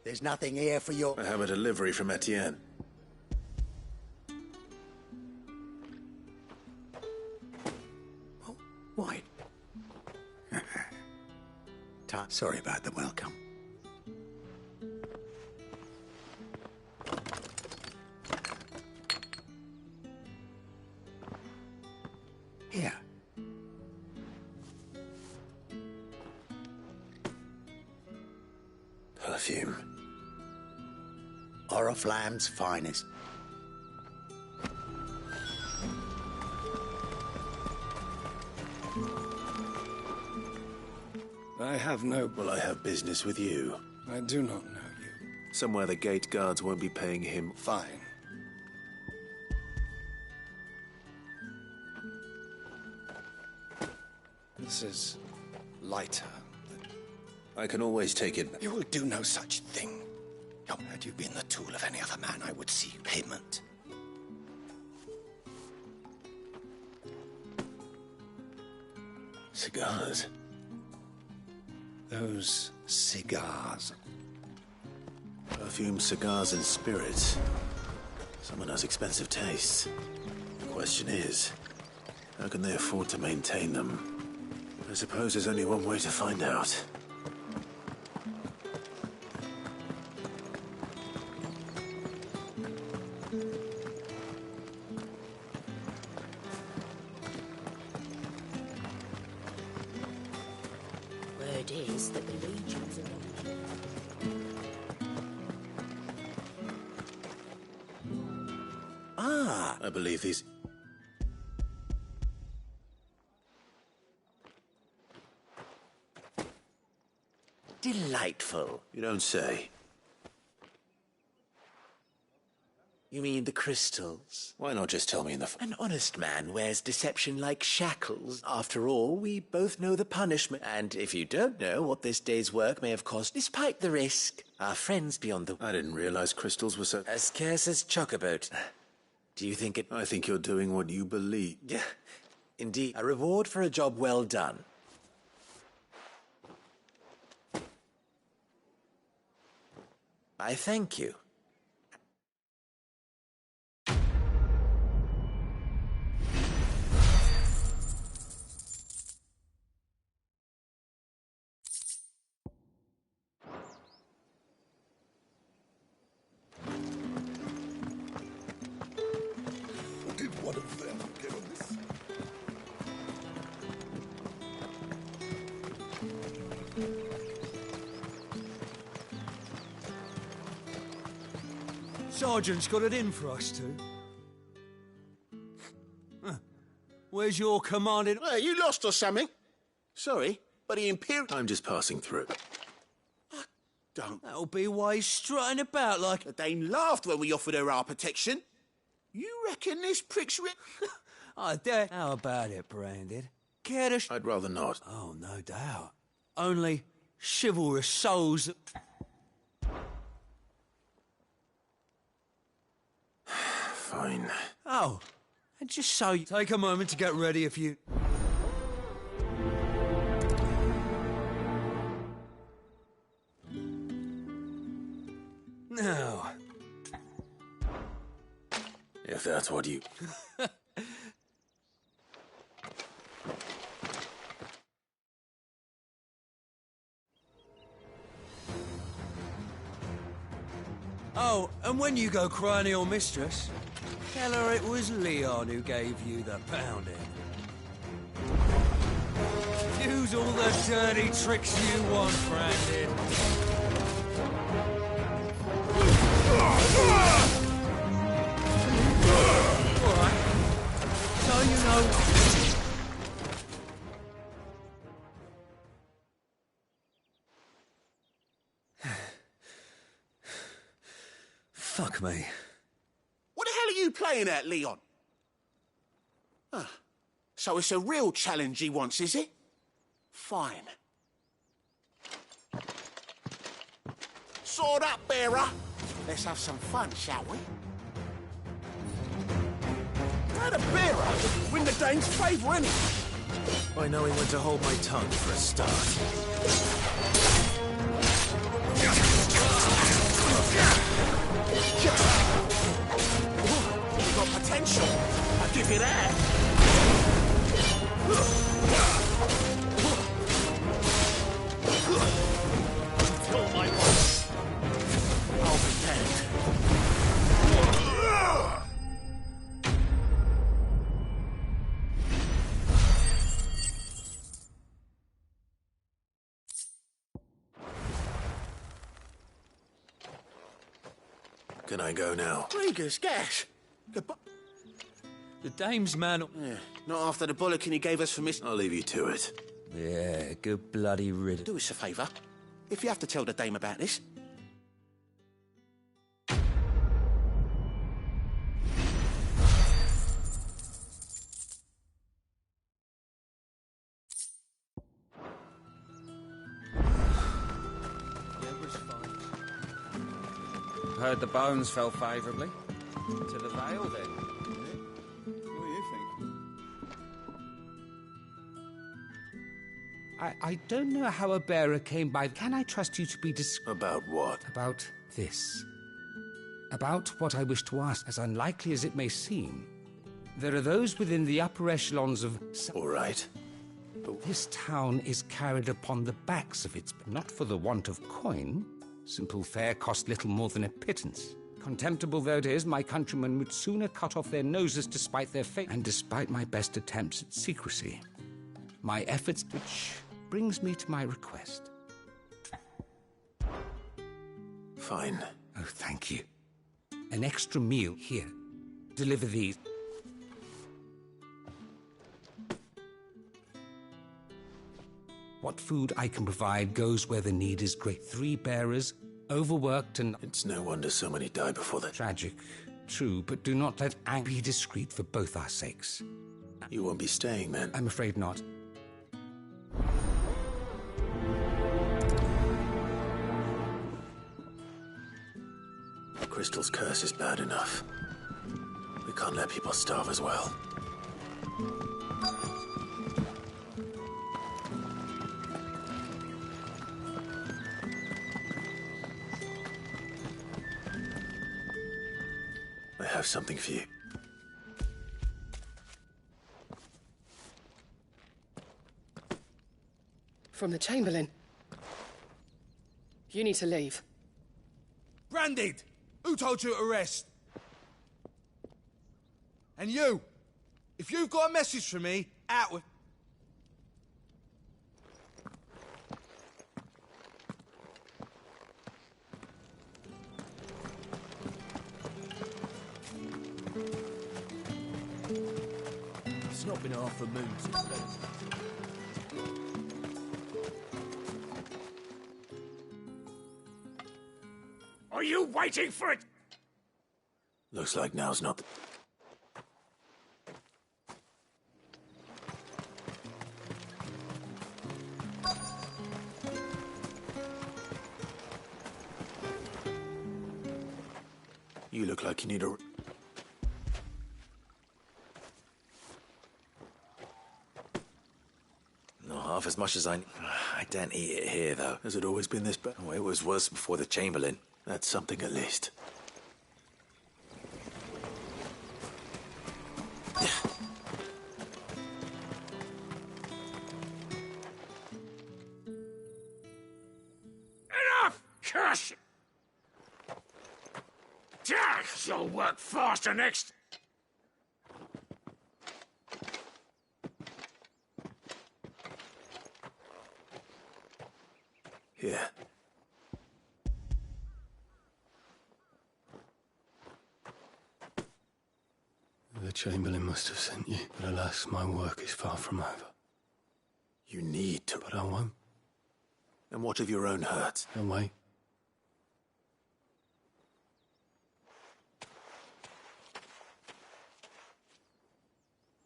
There's nothing here for your... I have a delivery from Etienne. Why? Sorry about the welcome. Here. Perfume. Oriflamme's finest. I have no... Well, I have business with you. I do not know you. Somewhere the gate guards won't be paying him. Fine. This is lighter. I can always take it. You will do no such thing. Oh, had you been the tool of any other man, I would see payment. Cigars. Those cigars. Perfume, cigars, and spirits. Someone has expensive tastes. The question is, how can they afford to maintain them? I suppose there's only one way to find out. Word is that the legions are... Ah, I believe these... Delightful. You don't say. You mean the crystals? Why not just tell me in the... An honest man wears deception like shackles. After all, we both know the punishment. And if you don't know what this day's work may have cost, despite the risk, our friends beyond the... I didn't realize crystals were so... As scarce as chocoboat. Do you think it... I think you're doing what you believe. Yeah, indeed. A reward for a job well done. I thank you. one of them get on this. Sergeant's got it in for us two. Where's your commanding... Hey, you lost or something? Sorry, but the Imperial... I'm just passing through. Don't. That'll be why he's strutting about like... The Dame laughed when we offered her our protection. You reckon this prick's I dare... How about it, Branded? Care to... I'd rather not. Oh, no doubt. Only chivalrous souls... Fine. Oh, and just so you... Take a moment to get ready if you... Now... If that's what you... Oh, and when you go crying to your mistress, tell her it was Leon who gave you the pounding. Use all the dirty tricks you want, Brandon. All right. So you know... Fuck me. What the hell are you playing at, Leon? So it's a real challenge he wants, is it? Fine. Sword up, bearer. Let's have some fun, shall we? How the bearer win the Dane's favour, innit? By knowing when to hold my tongue for a start. You got potential. I'll give you that. Feel my voice. I'll be dead. Can I go now? Regas, gas. Goodbye. The Dame's man... Yeah, not after the bollocking he gave us for I'll leave you to it. Yeah, good bloody riddance. Do us a favour. If you have to tell the Dame about this... Heard the bones fell favourably. To the Vale, then. What do you think? I don't know how a bearer came by. Can I trust you to be About what? About this. About what I wish to ask, as unlikely as it may seem. There are those within the upper echelons of... All right. This town is carried upon the backs of its... Not for the want of coin. Simple fare cost little more than a pittance. Contemptible though it is, my countrymen would sooner cut off their noses despite their fate, and despite my best attempts at secrecy. My efforts, which brings me to my request. Fine. Oh, thank you. An extra meal here. Deliver these. What food I can provide goes where the need is great. 3 bearers, overworked and... It's no wonder so many die before that. Tragic. True, but do not let anger be discreet for both our sakes. You won't be staying, then? I'm afraid not. Crystal's curse is bad enough. We can't let people starve as well. I have something for you. From the Chamberlain. You need to leave. Branded! Who told you to rest? And you, If you've got a message for me, out with... It's not been half a moon since then. Are you waiting for it? Looks like now's not the... You look like you need a... Not half as much as I don't eat it here, though. Has it always been this bad? Oh, it was worse before the Chamberlain. That's something at least. Enough! Curse! You'll work faster next. Here. The Chamberlain must have sent you, but alas, my work is far from over. You need to... But I won't. And what of your own hurts? I'll wait.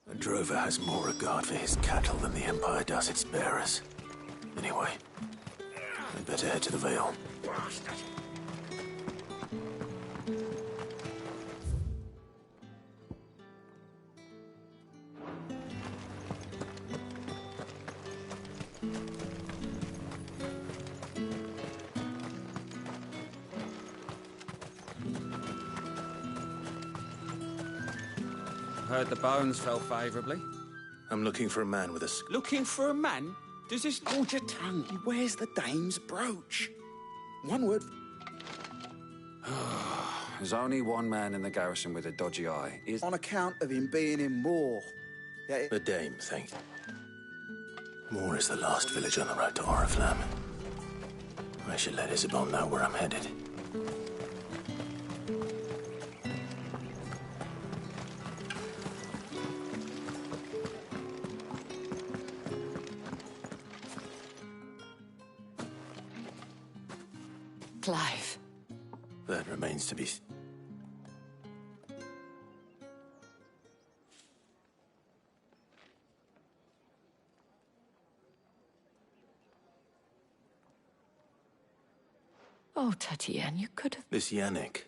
A drover has more regard for his cattle than the Empire does its bearers. Anyway, I'd better head to the Vale. Heard the bones fell favourably. I'm looking for a man with a... Looking for a man? Does this... Hold your tongue. Where's the dame's brooch? One word. There's only one man in the garrison with a dodgy eye. On account of him being in Moor. Yeah, The dame, thank you. Moor is the last village on the road to Oriflamme. I should let Isabel know where I'm headed. Clive. That remains to be... Oh, Tatiane, you could have... This Yannick.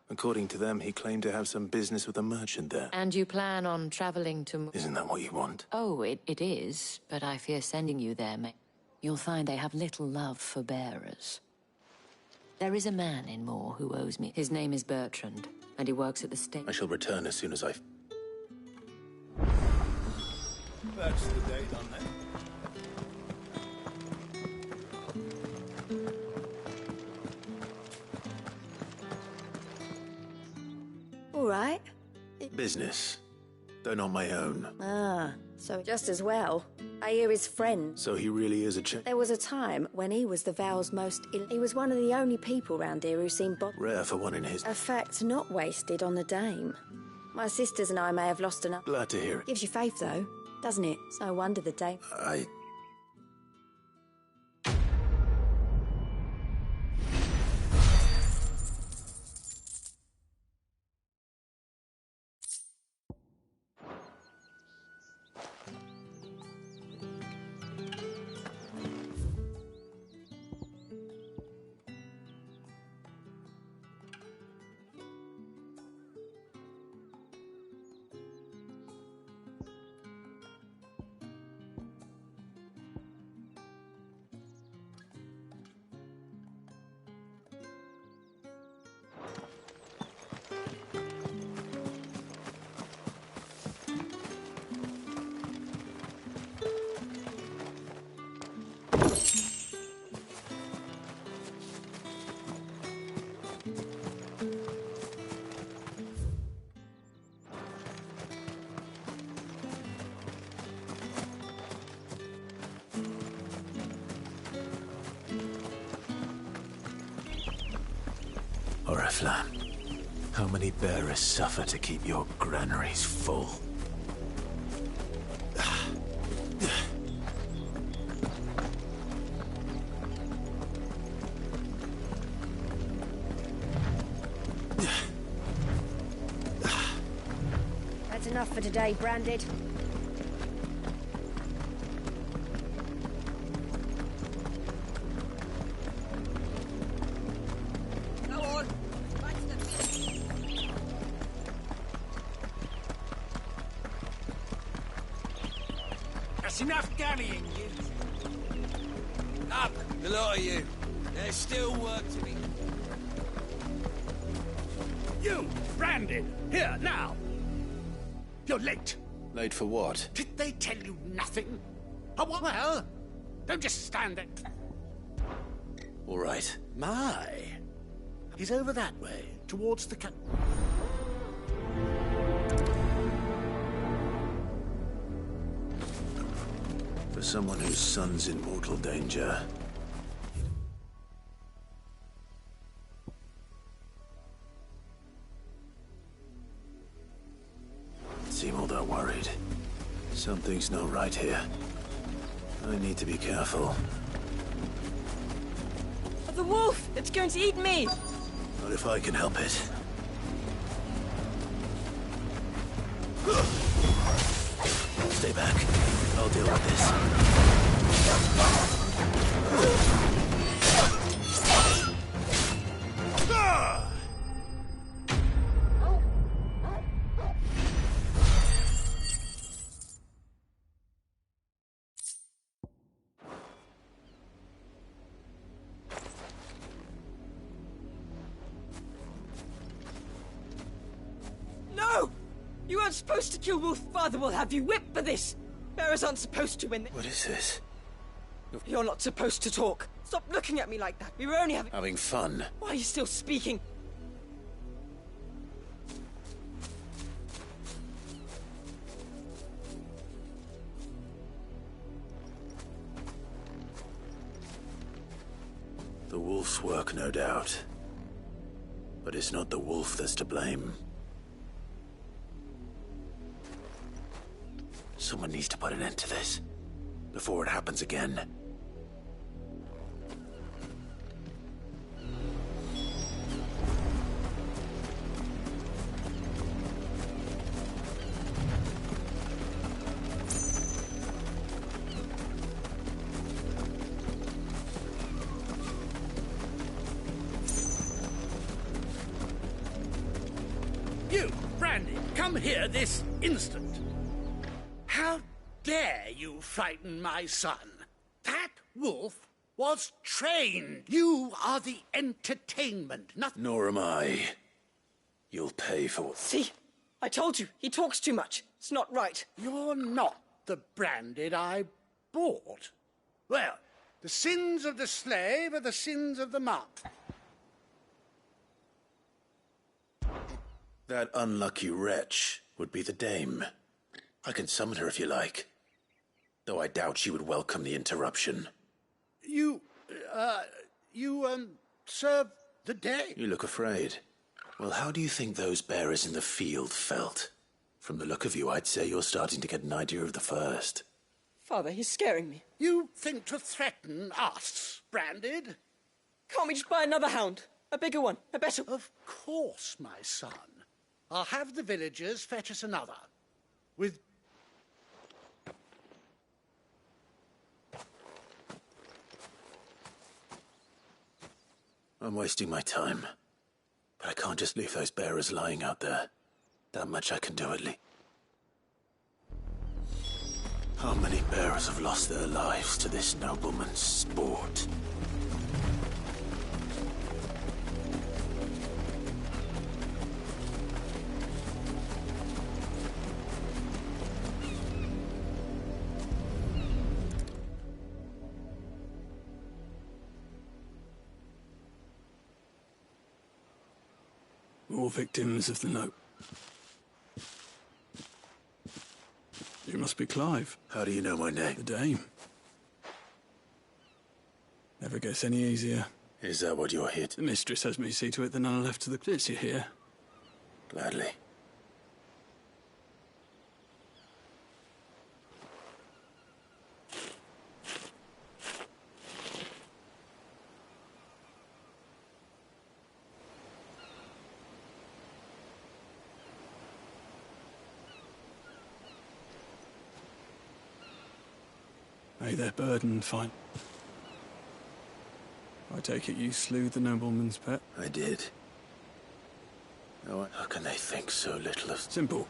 According to them, he claimed to have some business with a merchant there. And you plan on traveling to... Isn't that what you want? Oh, it is, but I fear sending you there, mate. You'll find they have little love for bearers. There is a man in Moor who owes me. His name is Bertrand, and he works at the state. I shall return as soon as I... That's the day done then. All right. Business. Though not my own. Ah, so just as well. I hear his friend. So he really is a There was a time when he was the Vale's most He was one of the only people round here who seemed Rare for one in his... A fact not wasted on the dame. My sisters and I may have lost enough. Glad to hear it. Gives you faith, though, doesn't it? It's no wonder the dame... Oriflamme, how many bearers suffer to keep your granaries full? That's enough for today, Branded. Go on. That's enough gammy-ing, you. Up, the lot of you. There's still work to be... You, Branded, here, now! You're late. Late for what? Did they tell you nothing? Oh, well, don't just stand there. All right. My. He's over that way, towards the For someone whose son's in mortal danger, seem all that worried. Something's not right here. I need to be careful. The wolf! It's going to eat me! Not if I can help it. Stay back. I'll deal with this. No! You weren't supposed to kill Wolf. Father will have you whipped for this. Bearers aren't supposed to win. What is this? You're not supposed to talk. Stop looking at me like that. We were only Having fun. Why are you still speaking? The wolf's work, no doubt. But it's not the wolf that's to blame. Someone needs to put an end to this, before it happens again. You, Brandy, come here this instant. How dare you frighten my son? That wolf was trained. You are the entertainment, nothing. Nor am I. You'll pay for... See? I told you, he talks too much. It's not right. You're not the Branded I bought. Well, the sins of the slave are the sins of the master. That unlucky wretch would be the dame. I can summon her if you like. Though I doubt she would welcome the interruption. You serve the day. You look afraid. Well, how do you think those bearers in the field felt? From the look of you, I'd say you're starting to get an idea of the first. Father, he's scaring me. You think to threaten us, Branded? Can't we just buy another hound? A bigger one, a better... Of course, my son. I'll have the villagers fetch us another. With... I'm wasting my time. But I can't just leave those bearers lying out there. That much I can do at least. How many bearers have lost their lives to this nobleman's sport? More victims of the note. You must be Clive. How do you know my name? The Dame. Never gets any easier. Is that what you're here The mistress has me see to it that none are left to the glitz you here. Gladly. May their burden find... I take it you slew the nobleman's pet? I did. How can they think so little of... Simple.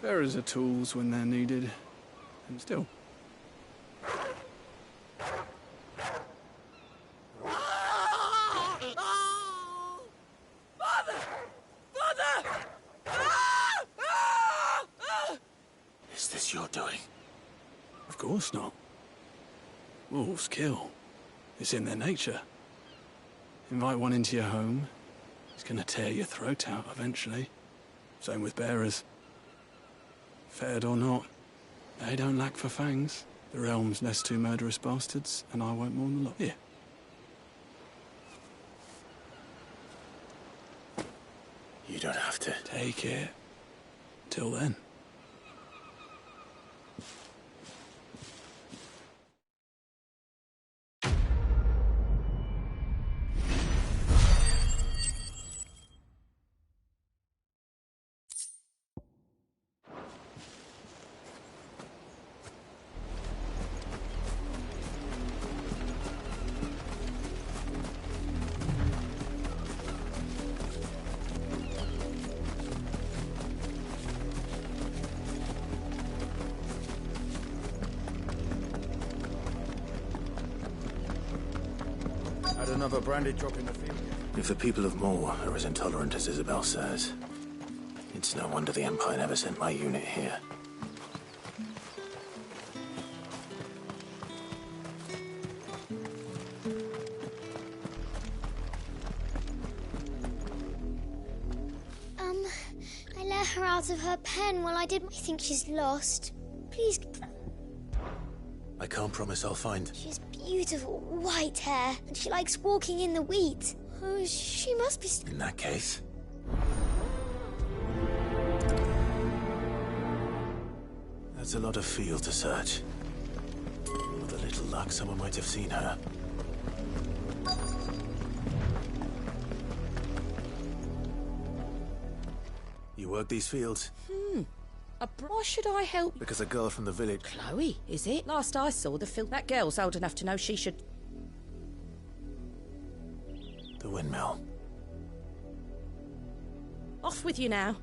Bearers are tools when they're needed. And still. Is this your doing? Of course not. Wolves kill. It's in their nature. Invite one into your home, he's gonna tear your throat out eventually. Same with bearers. Fed or not, they don't lack for fangs. The realm's less two murderous bastards, and I won't mourn the lot. Here. You don't have to. Take it. Till then. Had another brandy drop in the field. If the people of Moor are as intolerant as Isabel says, it's no wonder the Empire never sent my unit here. I let her out of her pen while I did. I think she's lost. Please. I can't promise I'll find. She has beautiful white hair, and she likes walking in the wheat. Oh, she must be. In that case... That's a lot of field to search. With a little luck, someone might have seen her. You work these fields? Why should I help? Because a girl from the village... Chloe, is it? Last I saw the film, that girl's old enough to know she should... The windmill. Off with you now.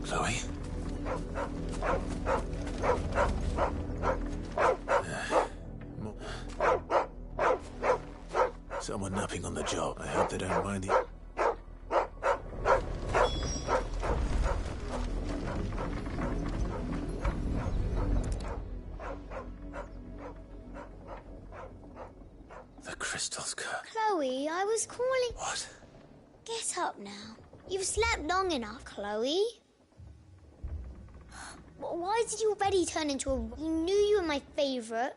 Chloe? Someone napping on the job. I hope they don't mind the... The crystal's cut. Chloe, I was calling. What? Get up now. You've slept long enough, Chloe. Why did you already turn into a... You knew you were my favourite.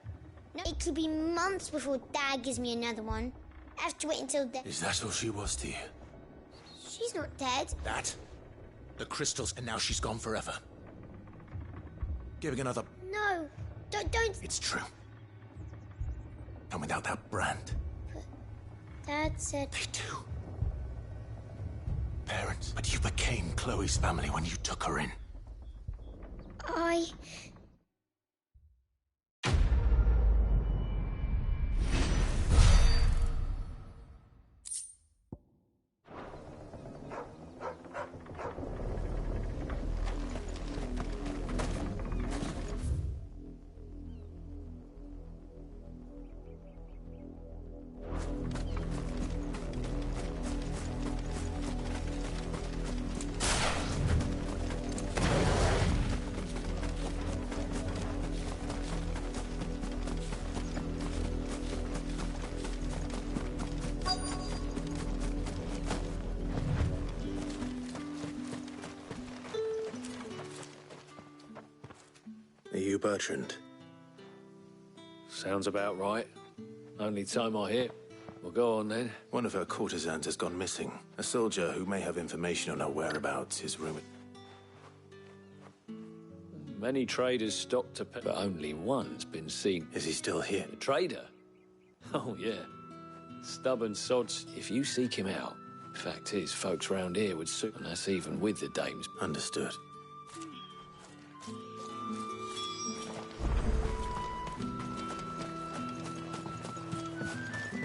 No, it could be months before Dad gives me another one. I have to wait until then. Is that all she was to you? She's not dead. That? The crystals, and now she's gone forever. Giving another... No, don't... It's true. And without that brand... Dad said... They do. Parents. But you became Chloe's family when you took her in. I... you Bertrand? Sounds about right. Only time I hear. Well, go on then. One of her courtesans has gone missing. A soldier who may have information on her whereabouts is rumored. Many traders stopped to pay, but only one's been seen. Is he still here? A trader? Oh, yeah. Stubborn sods. If you seek him out, fact is, folks round here would sue, and that's even with the dames. Understood.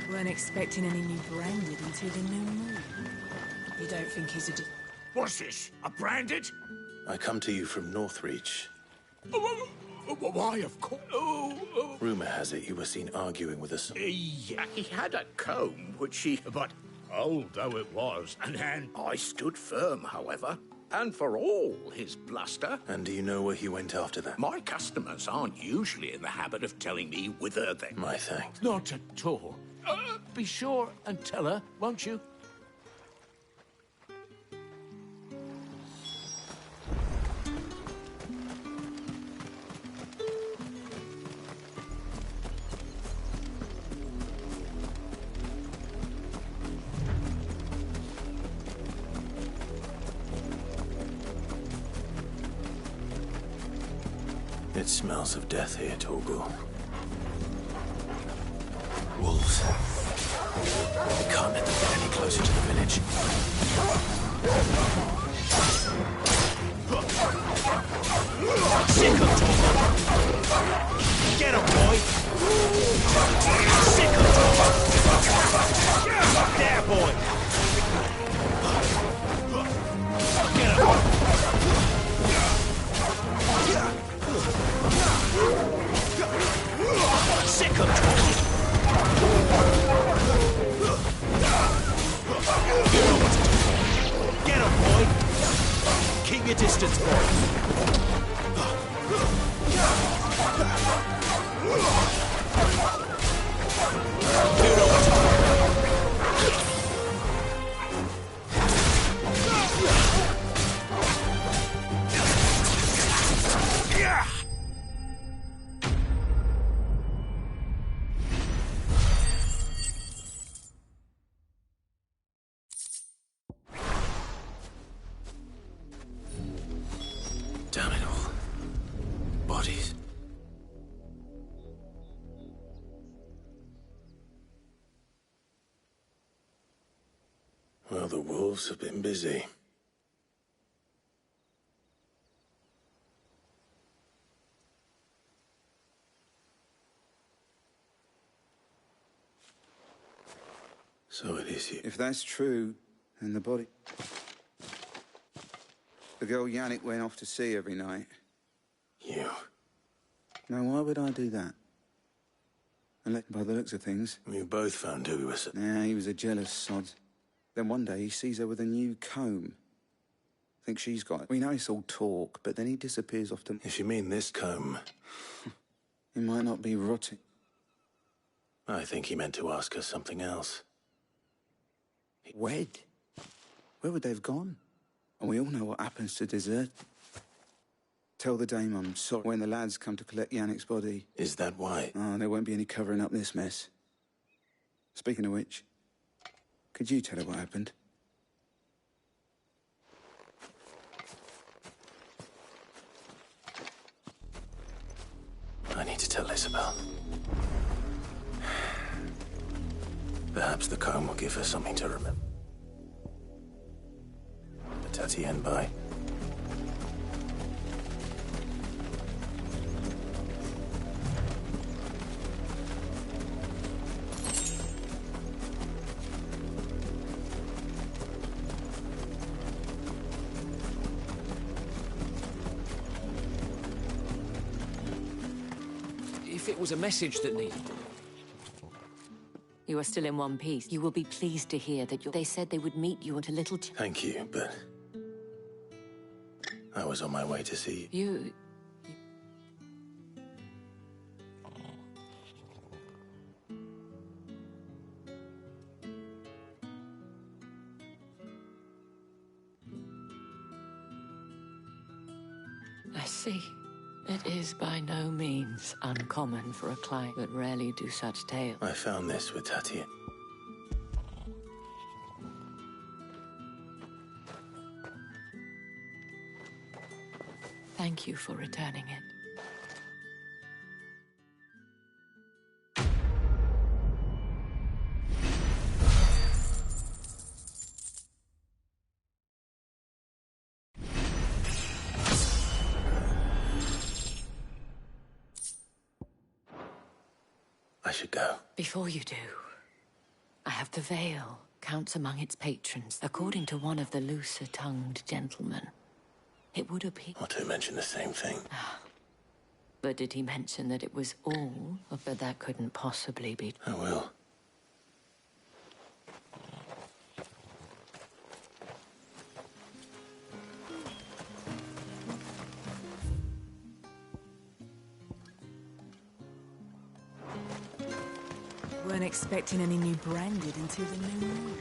Weren't expecting any new branded until the new moon. You don't think he's a... What's this? A branded? I come to you from Northreach. Why, of course. Rumor has it you were seen arguing with us. Yeah, he had a comb, which he... But old though it was, and I stood firm, however. And for all his bluster... And do you know where he went after that? My customers aren't usually in the habit of telling me whither they... My thanks. Not at all. Be sure and tell her, won't you? It smells of death here, Torgal. Wolves. We can't let them get any closer to the village. Sick of Torgal! Get him, boy! Sick of Torgal! There, boy! Get him! Sick of Torgal! Get him, boy! Keep your distance, boy! You know what's going on. Damn it all. Bodies. Well, the wolves have been busy. So it is you. If that's true, then the body... The girl Yannick went off to sea every night. You. Now, why would I do that? And by the looks of things... We both found who he was. Nah, he was a jealous sod. Then one day he sees her with a new comb. Thinks she's got it. We know it's all talk, but then he disappears off to... If you mean this comb... He might not be rotting. I think he meant to ask us something else. Wed? Where would they have gone? And we all know what happens to desert. Tell the dame I'm sorry when the lads come to collect Yannick's body. Is that why? Oh, there won't be any covering up this mess. Speaking of which, could you tell her what happened? I need to tell Isabel. Perhaps the comb will give her something to remember. Tatienne, bye. If it was a message that needed... You are still in one piece. You will be pleased to hear that they said they would meet you at a little... Thank you, but... I was on my way to see you. I see. It is by no means uncommon for a client that rarely do such tales. I found this with Tati. Thank you for returning it. I should go. Before you do, I have the veil counts among its patrons, according to one of the looser-tongued gentlemen. It would appear... Or to mention the same thing. But did he mention that it was all? But that couldn't possibly be... I will. Weren't expecting any new branded until the new moon.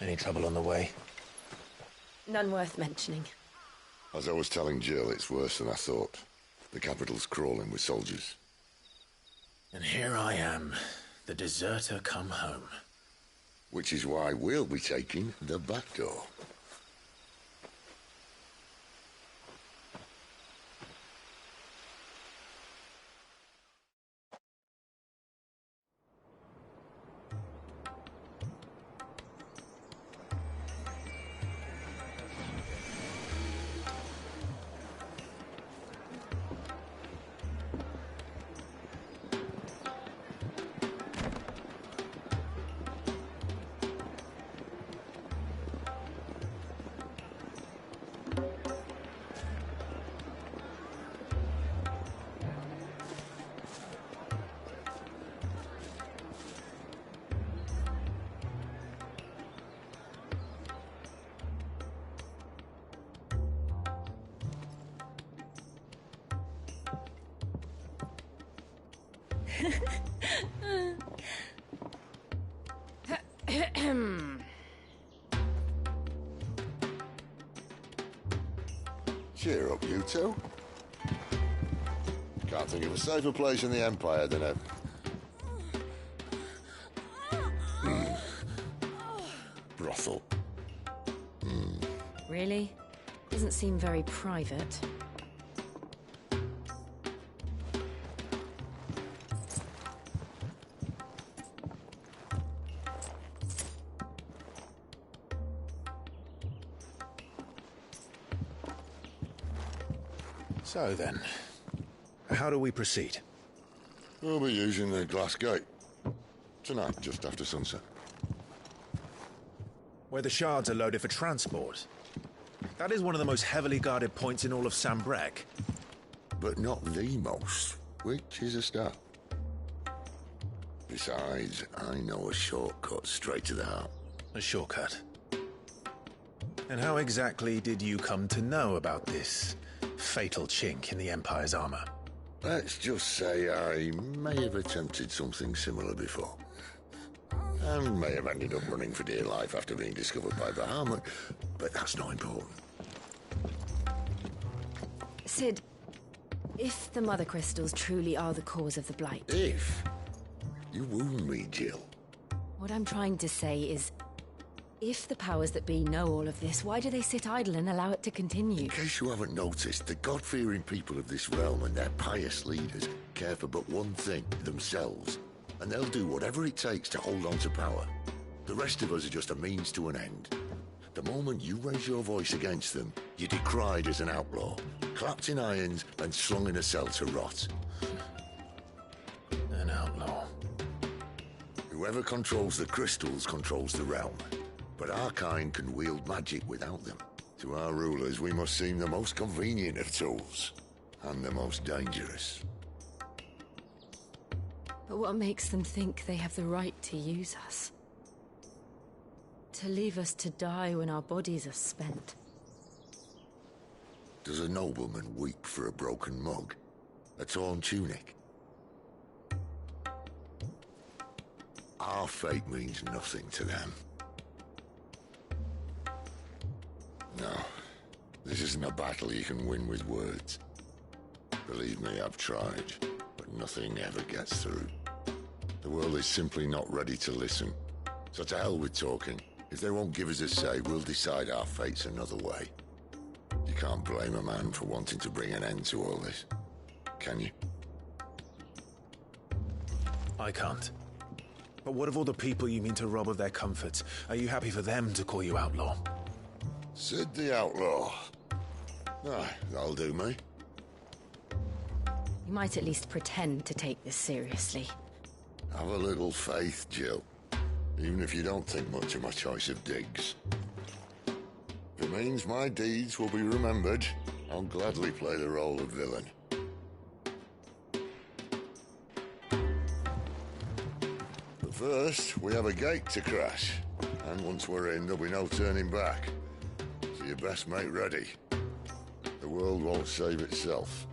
Any trouble on the way? None worth mentioning. As I was telling Jill, it's worse than I thought. The capital's crawling with soldiers. And here I am, the deserter come home. Which is why we'll be taking the back door. Cheer up, you two. Can't think of a safer place in the Empire than a... brothel. Really? Doesn't seem very private. So then, how do we proceed? We'll be using the glass gate. Tonight, just after sunset. Where the shards are loaded for transport. That is one of the most heavily guarded points in all of Sambrek. But not the most, which is a start. Besides, I know a shortcut straight to the heart. A shortcut? And how exactly did you come to know about this fatal chink in the Empire's armor? Let's just say I may have attempted something similar before. And may have ended up running for dear life after being discovered by Bahamut, but that's not important. Sid, if the Mother Crystals truly are the cause of the Blight... If? You wound me, Jill. What I'm trying to say is... If the powers that be know all of this, why do they sit idle and allow it to continue? In case you haven't noticed, the God-fearing people of this realm and their pious leaders care for but one thing, themselves. And they'll do whatever it takes to hold on to power. The rest of us are just a means to an end. The moment you raise your voice against them, you're decried as an outlaw, clapped in irons and slung in a cell to rot. An outlaw. Whoever controls the crystals controls the realm. But our kind can wield magic without them. To our rulers, we must seem the most convenient of tools. And the most dangerous. But what makes them think they have the right to use us? To leave us to die when our bodies are spent? Does a nobleman weep for a broken mug? A torn tunic? Our fate means nothing to them. No, this isn't a battle you can win with words. Believe me, I've tried, but nothing ever gets through. The world is simply not ready to listen. So to hell with talking. If they won't give us a say, we'll decide our fates another way. You can't blame a man for wanting to bring an end to all this, can you? I can't. But what of all the people you mean to rob of their comforts? Are you happy for them to call you outlaw? Sid the Outlaw. Aye, that'll do me. You might at least pretend to take this seriously. Have a little faith, Jill. Even if you don't think much of my choice of digs. If it means my deeds will be remembered, I'll gladly play the role of villain. But first, we have a gate to crash. And once we're in, there'll be no turning back. So you best make ready. The world won't save itself.